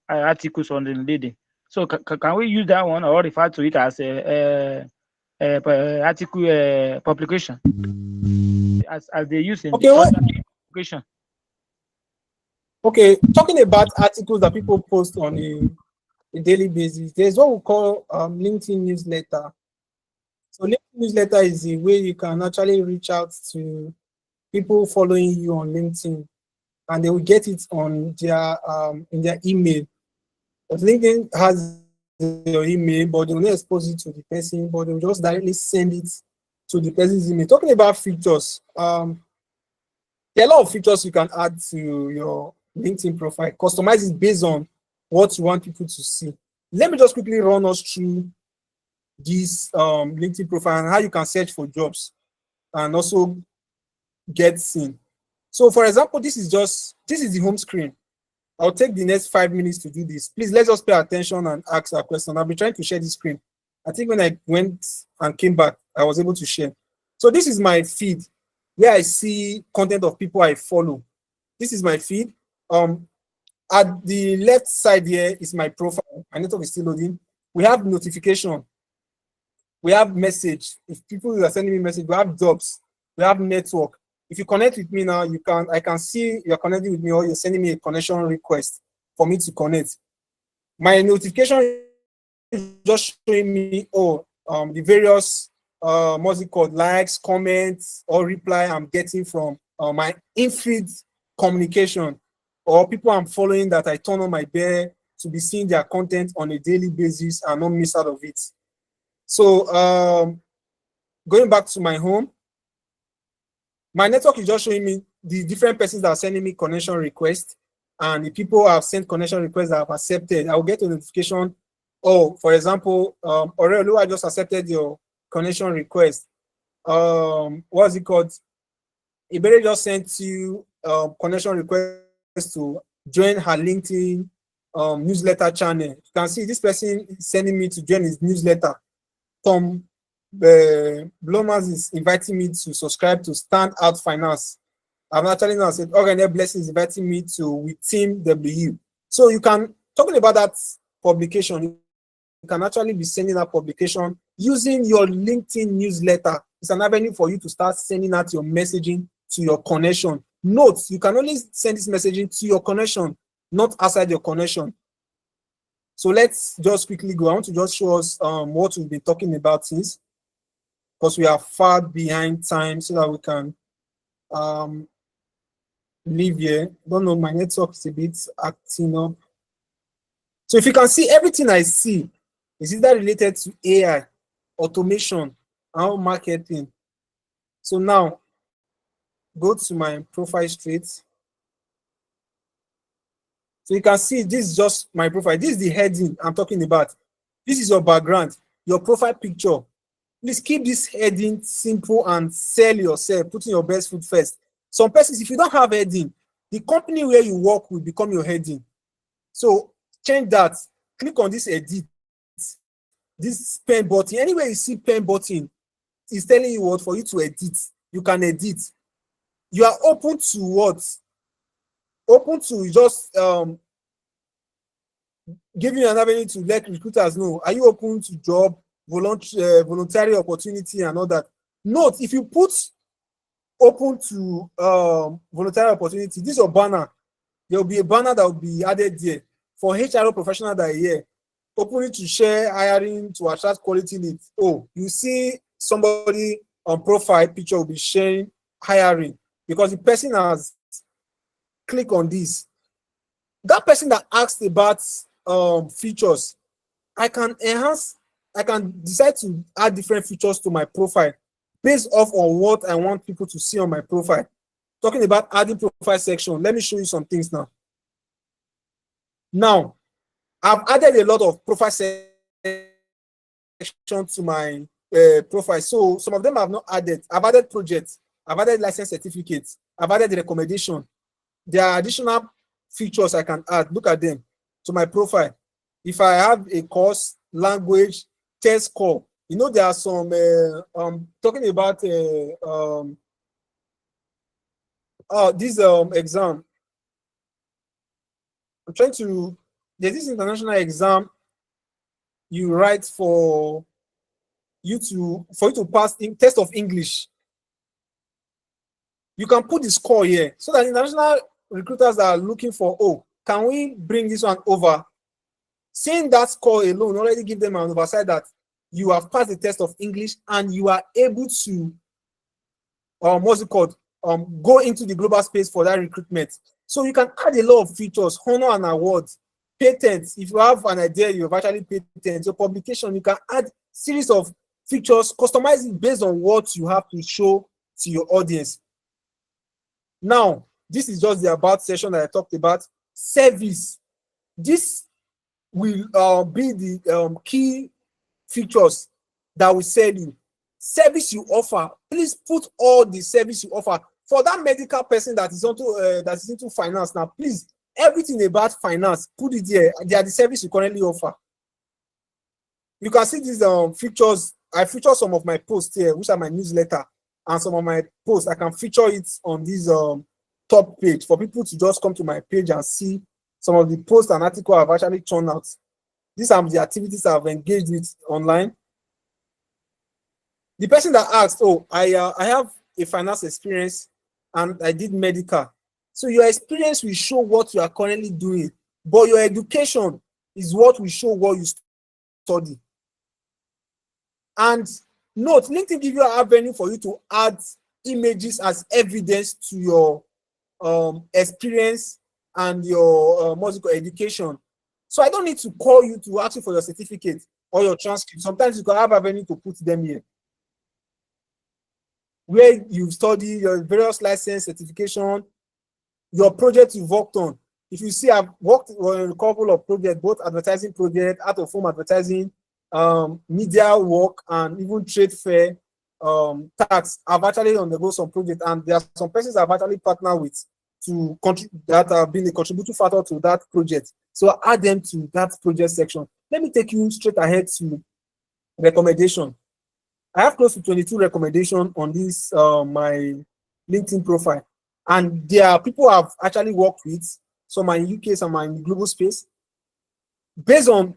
articles on the lady. So can we use that one or refer to it as a article publication as they use in publication? Okay, talking about articles that people post on a daily basis, there's what we call LinkedIn newsletter. So LinkedIn newsletter is a way you can actually reach out to people following you on LinkedIn, and they will get it on their in their email. But LinkedIn has your email, but they will not expose it to the person, but they will just directly send it to the person's email. Talking about features, there are a lot of features you can add to your LinkedIn profile. Customize it based on what you want people to see. Let me just quickly run us through this LinkedIn profile and how you can search for jobs and also get seen. So for example, this is the home screen. I'll take the next 5 minutes to do this. Please let's just pay attention and ask a question. I'll be trying to share the screen. I think when I went and came back, I was able to share. So this is my feed where I see content of people I follow. This is my feed. At the left side here is my profile. My network is still loading. We have notification. We have message. If people are sending me message, we have jobs. We have network. If you connect with me now, I can see you're connecting with me or you're sending me a connection request for me to connect. My notification is just showing me the various what's it called, likes, comments, or reply I'm getting from my in-feed communication or people I'm following that I turn on my bell to be seeing their content on a daily basis and not miss out of it. So going back to my home, my network is just showing me the different persons that are sending me connection requests and the people who have sent connection requests that I've accepted. I will get a notification. Oh, for example, Aurelio, I just accepted your connection request. What's it called? Iberi just sent you connection request to join her LinkedIn newsletter channel. You can see this person is sending me to join his newsletter. Tom Blomas is inviting me to subscribe to Stand Out Finance. I've actually now said, Organic Blessing is inviting me to with Team W. So you can, talking about that publication, you can actually be sending that publication using your LinkedIn newsletter. It's an avenue for you to start sending out your messaging to your connection. Note, you can only send this messaging to your connection, not outside your connection. So let's just quickly go. I want to just show us what we've been talking about since, because we are far behind time so that we can leave here. I don't know, my network is a bit acting up. So if you can see, everything I see is either related to AI, automation, and marketing. So now, go to my profile straight. So you can see this is just my profile. This is the heading I'm talking about. This is your background, your profile picture. Please keep this heading simple and sell yourself, putting your best foot first. Some persons, if you don't have heading, the company where you work will become your heading. So change that. Click on this edit, this pen button. Anywhere you see pen button, it's telling you what for you to edit. You can edit. You are open to what? Open to just giving you an avenue to let recruiters know. Are you open to job, voluntary opportunity and all that? Note, if you put open to voluntary opportunity, this is your banner. There will be a banner that will be added there for HRO professionals that are here. Opening to share hiring to attract quality leads. Oh, you see somebody on profile picture will be sharing hiring because the person has clicked on this. That person that asked about features, I can enhance, I can decide to add different features to my profile based off on what I want people to see on my profile. Talking about adding profile section, let me show you some things now. Now, I've added a lot of profile section to my profile. So some of them I've not added. I've added projects, I've added license certificates, I've added the recommendation. There are additional features I can add. Look at them to my profile. If I have a course, language, test score, you know, there are some talking about this exam. I'm trying to, there's this international exam you write for you to pass in test of English. You can put the score here so that international recruiters are looking for, oh, can we bring this one over? Seeing that score alone already give them an oversight that you have passed the test of English and you are able to what's it called? Go into the global space for that recruitment. So you can add a lot of features, honor and awards. patents. If you have an idea, you have actually patent your publication. You can add series of features, customize it based on what you have to show to your audience. Now, this is just the about section that I talked about. Service. This will be the key features that will sell you. Service you offer. Please put all the service you offer. For that medical person that is into finance now, please, everything about finance, put it there. They are the service you currently offer. You can see these features. I feature some of my posts here, which are my newsletter, and some of my posts. I can feature it on this top page for people to just come to my page and see some of the posts and articles I've actually churned out. These are the activities I've engaged with online. The person that asked, oh, I have a finance experience and I did medical. So your experience will show what you are currently doing, but your education is what will show what you study. And note, LinkedIn gives you an avenue for you to add images as evidence to your experience and your musical education. So I don't need to call you to ask you for your certificate or your transcript. Sometimes you can have avenue to put them here, where you study your various license, certification, your project you've worked on. If you see, I've worked on a couple of projects, both advertising project, out-of-home advertising, media work, and even trade fair tax. I've actually undergone some projects, and there are some persons I've actually partnered with to that have been a contributing factor to that project. So I add them to that project section. Let me take you straight ahead to recommendation. I have close to 22 recommendations on this my LinkedIn profile, and there are people I've actually worked with. Some are in UK, some are in global space. Based on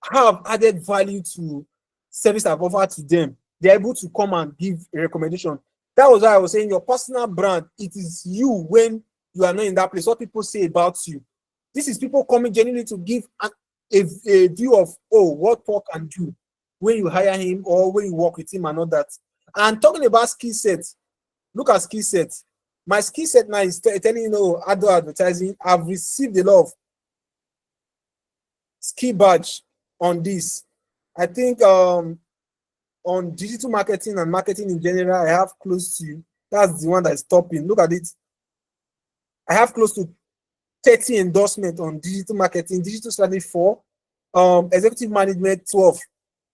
how I've added value to service I've offered to them, they're able to come and give a recommendation. That was why I was saying your personal brand, it is you when you are not in that place, what people say about you. This is people coming genuinely to give a view of, oh, what Paul can do when you hire him or when you work with him and all that. And talking about skill sets, look at skill sets. My skill set now is telling you know, adult advertising. I've received a lot of skill badge on this. I think on digital marketing and marketing in general, I have close to, that's the one that is topping. Look at it. I have close to 30 endorsements on digital marketing, digital strategy 4, executive management 12.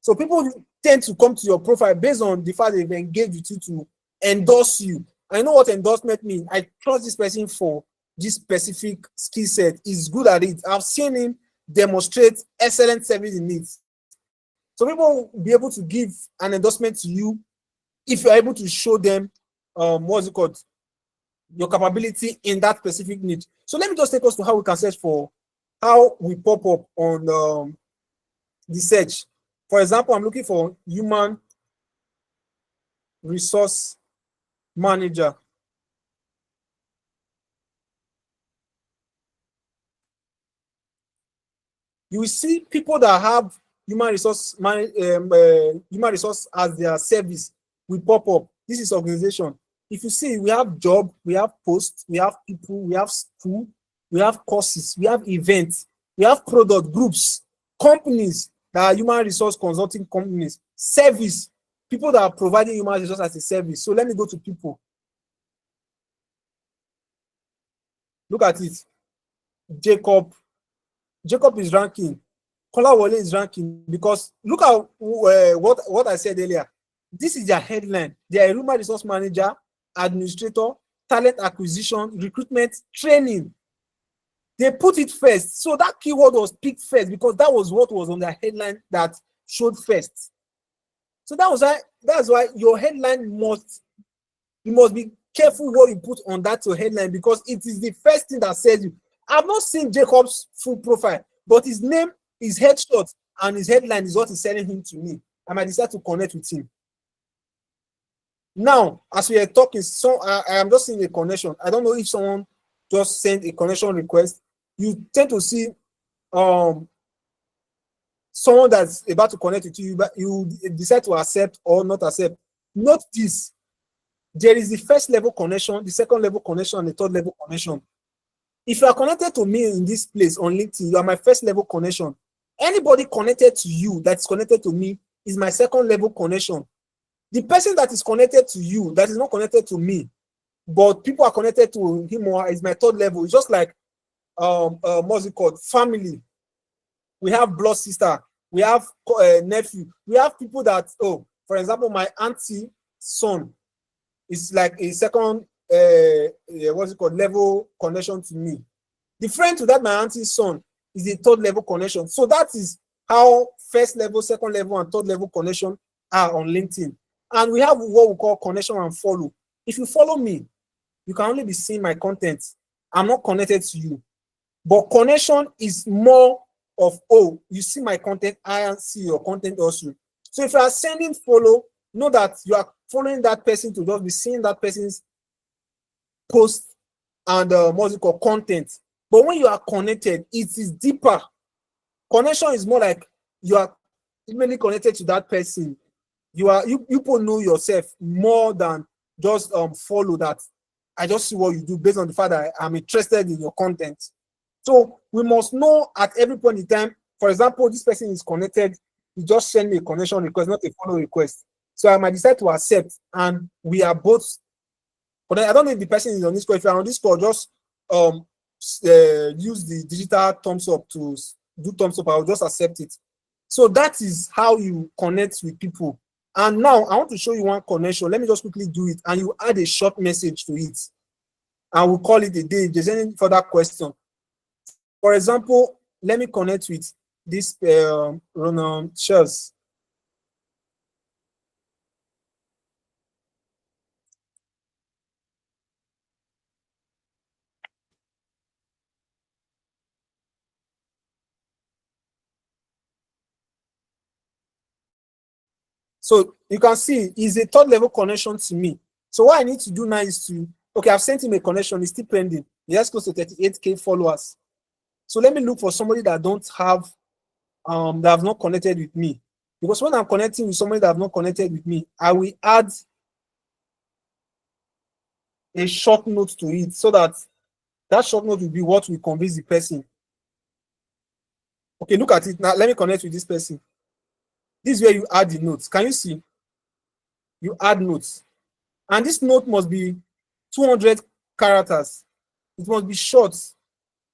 So people tend to come to your profile based on the fact they've engaged with you to endorse you. I know what endorsement means. I trust this person for this specific skill set. He's good at it. I've seen him demonstrate excellent service in it. So people will be able to give an endorsement to you if you're able to show them what's it called, your capability in that specific niche. So let me just take us to how we can search for how we pop up on the search. For example, I'm looking for human resource manager. You will see people that have human resource as their service will pop up. This is organization. If you see, we have job, we have posts, we have people, we have school, we have courses, we have events, we have product groups, companies that are human resource consulting companies, service, people that are providing human resource as a service. So let me go to people. Look at it. Jacob is ranking. Kolawole is ranking because look at what I said earlier. This is their headline. They are a human resource manager, administrator, talent acquisition, recruitment, training. They put it first. So that keyword was picked first because that was what was on their headline that showed first. So that's why your headline you must be careful what you put on that your headline because it is the first thing that says you. I've not seen Jacob's full profile, but his name, his headshot, and his headline is what is selling him to me. I might decide to connect with him. Now, as we are talking, so I am just seeing a connection. I don't know if someone just sent a connection request. You tend to see someone that's about to connect with you, but you decide to accept or not accept. Note this. There is the first level connection, the second level connection, and the third level connection. If you are connected to me in this place on LinkedIn, you are my first level connection. Anybody connected to you that's connected to me is my second level connection. The person that is connected to you, that is not connected to me, but people are connected to him or her, is my third level. It's just like what's it called? Family. We have blood sister, we have nephew, we have people that, oh, for example, my auntie son is like a second what's it called, level connection to me. The friend to that my auntie's son is a third level connection. So that is how first level, second level, and third level connection are on LinkedIn. And we have what we call connection and follow. If you follow me, you can only be seeing my content. I'm not connected to you. But connection is more of, oh, you see my content, I see your content also. So if you are sending follow, know that you are following that person to just be seeing that person's post and what's it called, content. But when you are connected, it is deeper. Connection is more like you are really connected to that person. You people know yourself more than just follow that. I just see what you do based on the fact that I'm interested in your content. So we must know at every point in time, for example, this person is connected, you just send me a connection request, not a follow request. So I might decide to accept, and we are both. But I don't know if the person is on this call. If you're on this call, just use the digital thumbs up to do thumbs up. I'll just accept it. So that is how you connect with people. And now I want to show you one connection. Let me just quickly do it, and you add a short message to it, and we'll call it a day. If there's any further question, for example, let me connect with this Ronald Shells. So you can see it's a third level connection to me. So what I need to do now is to, okay, I've sent him a connection, it's still pending. He has close to 38K followers. So let me look for somebody that don't have, that have not connected with me. Because when I'm connecting with somebody that have not connected with me, I will add a short note to it so that that short note will be what will convince the person. Okay, look at it now. Let me connect with this person. This is where you add the notes. Can you see? You add notes. And this note must be 200 characters. It must be short.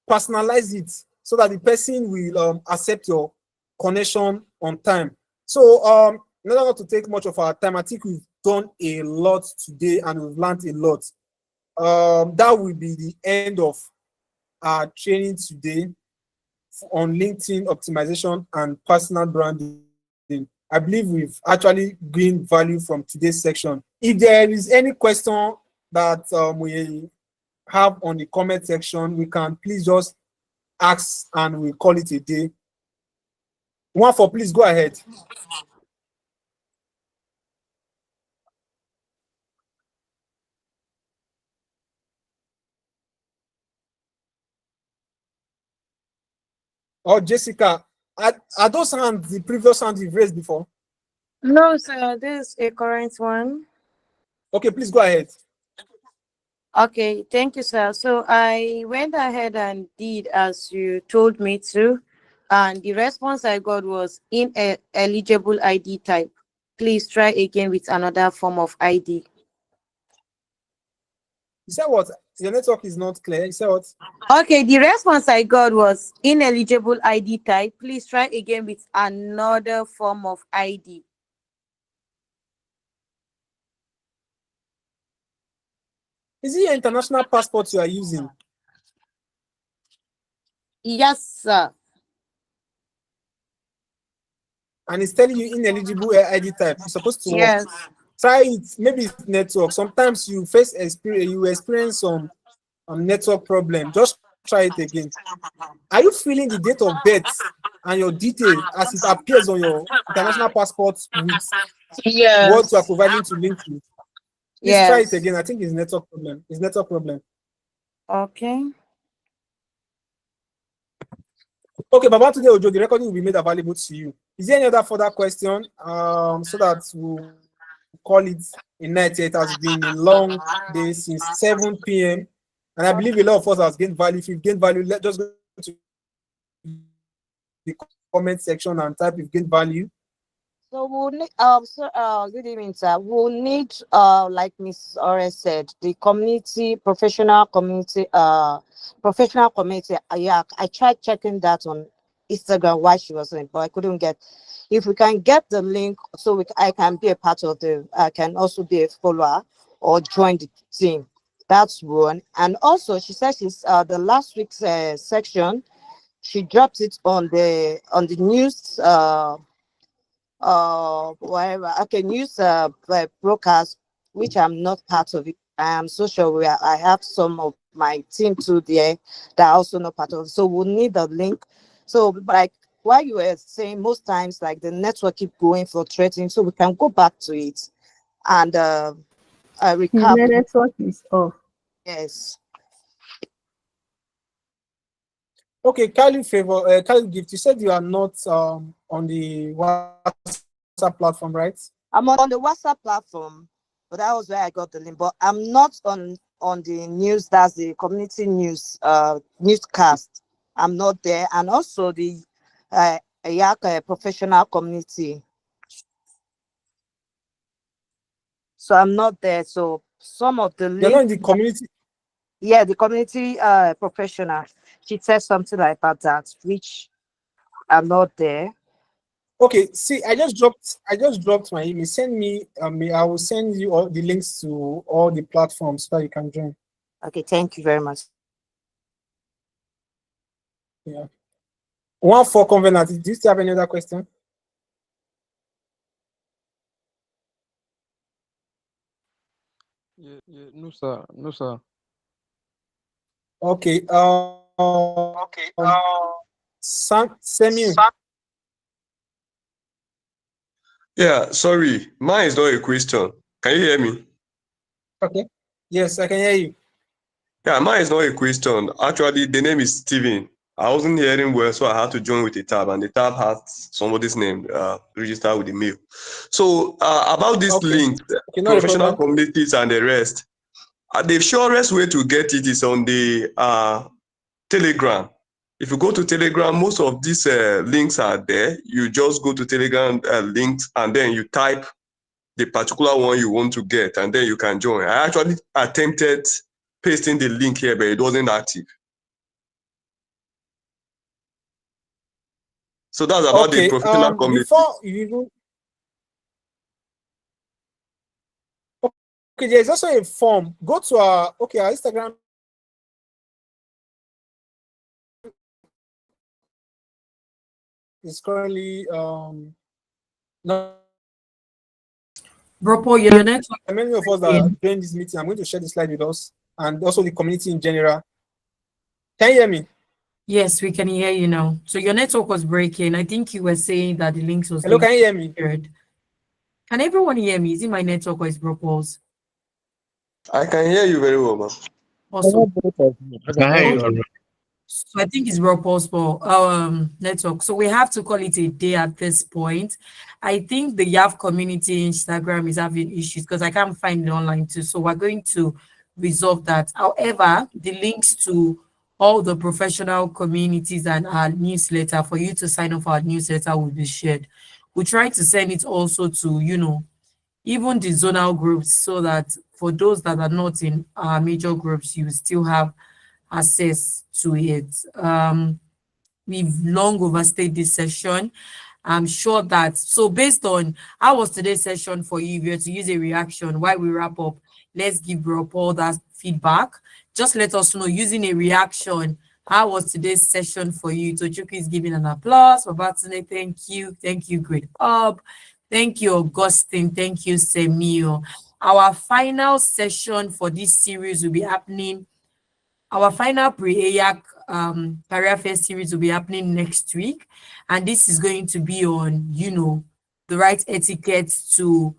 Personalize it so that the person will accept your connection on time. So in order not to take much of our time, I think we've done a lot today and we've learned a lot. That will be the end of our training today on LinkedIn optimization and personal branding. I believe we've actually gained value from today's section. If there is any question that we have on the comment section, we can please just ask and we'll call it a day. One for, please go ahead. Oh, Jessica, are those hands the previous hands you've raised before? No, sir, this is a current one. Okay, please go ahead. Okay, thank you, sir. So I went ahead and did as you told me to, and the response I got was ineligible ID type. Please try again with another form of ID. You said what? Your network is not clear. You said what? Okay, the response I got was ineligible ID type. Please try again with another form of ID. Is it your international passport you are using? Yes, sir. And it's telling you ineligible ID type. You're supposed to yes. Try it. Maybe it's network. Sometimes you experience some network problem. Just try it again. Are you filling the date of birth and your detail as it appears on your international passport with what you are providing to LinkedIn? Please try it again. I think it's network problem. It's network problem. Okay. Okay, Baba, today, Ojo, the recording will be made available to you. Is there any other further question? So that we'll call it a night. It has been a long day since 7 p.m. And I believe a lot of us has gained value. If you've gained value, let just go to the comment section and type you've gained value. So we'll need good evening, sir. We'll need like Miss Ore said, the professional community AYAC. I tried checking that on Instagram while she was in, but I couldn't get. If we can get the link, so I can be a part of I can also be a follower or join the team. That's one. And also, she said she's the last week's section. She dropped it on the news whatever. Okay, news broadcast, which I'm not part of it. I am so sure I have some of my team too there that are also not part of it. So we'll need a link. So like while you were saying, most times like the network keep going for threatening, so we can go back to it and recap. The network is off. Yes. Okay, Kali Gift, you said you are not on the WhatsApp platform, right? I'm on the WhatsApp platform, but that was where I got the link. But I'm not on the news. That's the community news newscast. I'm not there, and also the AYAC professional community. So I'm not there. So some of the You're not in the community. Yeah, the community professional. She said something like that, which I'm not there. Okay, see, I just dropped my email. Send me, I will send you all the links to all the platforms so you can join. Okay, thank you very much. Yeah. One for Covenant. Do you still have any other question? Yeah, no sir, no sir. Okay. Samuel. Yeah, sorry. Mine is not a question. Can you hear me? Okay. Yes, I can hear you. Yeah, mine is not a question. Actually, the name is Steven. I wasn't hearing well, so I had to join with a tab, and the tab has somebody's name registered with the mail. So about this link, Okay, not a professional problem. communities and the rest, the surest way to get it is on the Telegram. If you go to Telegram, most of these links are there. You just go to Telegram links and then you type the particular one you want to get, and then you can join. I actually attempted pasting the link here, but it wasn't active. So that's about the professional community. Before you even okay, there's also a form. Go to our Instagram. Is currently not Bropo, your network. Many of us that are joining this meeting, I'm going to share the slide with us and also the community in general. Can you hear me? Yes, we can hear you now. So your network was breaking. I think you were saying that the links was Hello, can you hear me? shared. Can everyone hear me? Is it my network or is Bropo's? I can hear you very well, ma'am. Awesome. I can hear you. Okay. So I think it's Bropo's for network. So we have to call it a day at this point. I think the YAV community Instagram is having issues because I can't find it online too. So we're going to resolve that. However, the links to all the professional communities and our newsletter for you to sign up for our newsletter will be shared. We try to send it also to, even the zonal groups so that for those that are not in our major groups, you still have access to it. We've long overstayed this session. I'm sure that, so based on how was today's session for you, if you were to use a reaction while we wrap up, let's give Bro Paul that feedback. Just let us know using a reaction. How was today's session for you? Tochukwu is giving an applause. Babatunde, thank you. Thank you, great up. Thank you, Augustine. Thank you, Semio. Our final session for this series will be happening. Our final pre-AYAC career fair series will be happening next week. And this is going to be on, the right etiquette to,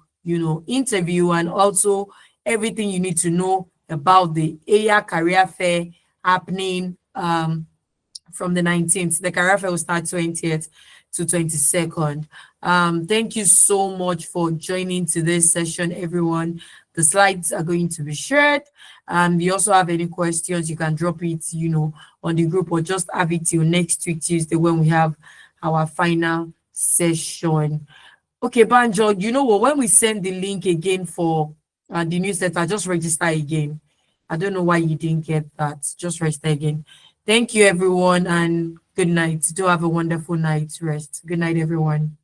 interview and also everything you need to know about the AYAC career fair happening from the 19th. The career fair will start 20th to 22nd. Thank you so much for joining today's session, everyone. The slides are going to be shared. And if you also have any questions, you can drop it, on the group, or just have it till next week, Tuesday, when we have our final session. Okay, Banjo, you know what? When we send the link again for the newsletter, just register again. I don't know why you didn't get that. Just register again. Thank you, everyone, and good night. Do have a wonderful night's rest. Good night, everyone.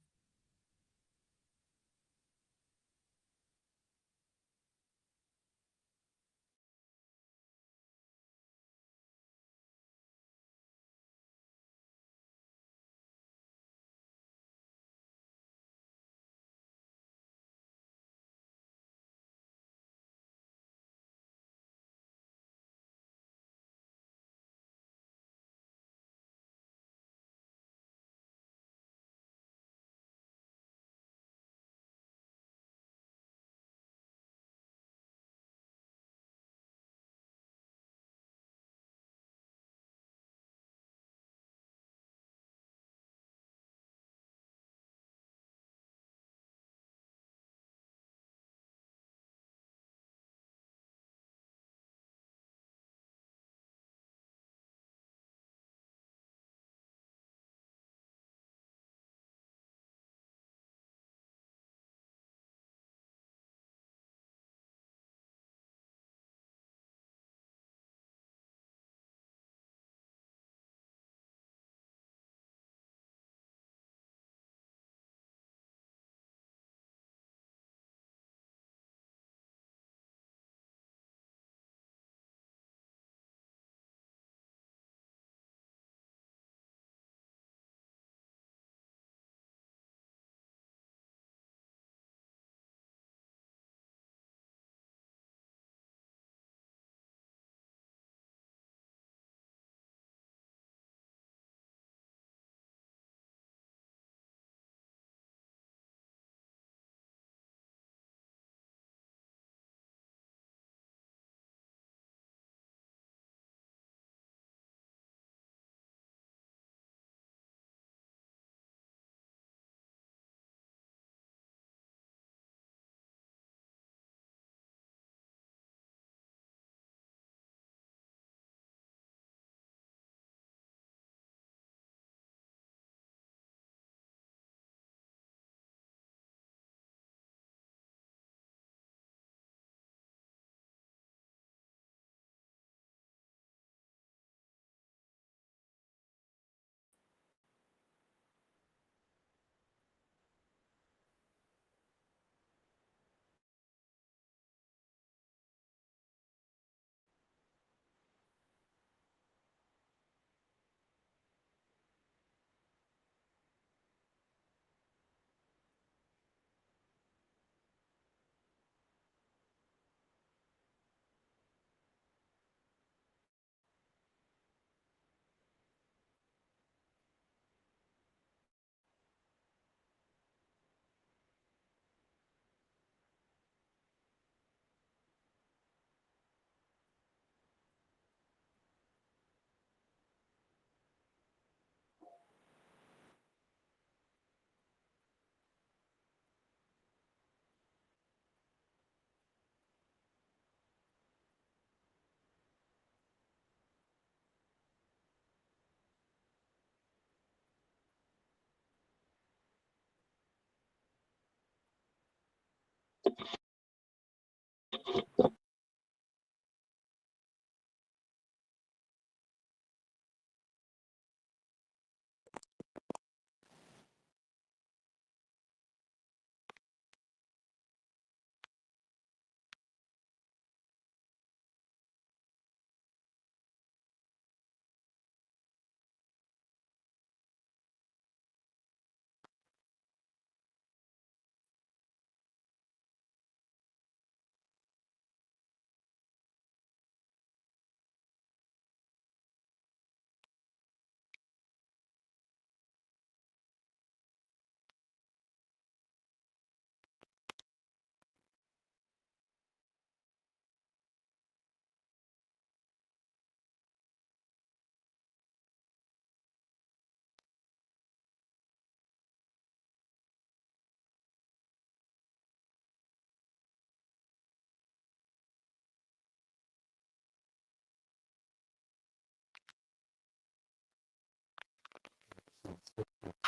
perspective.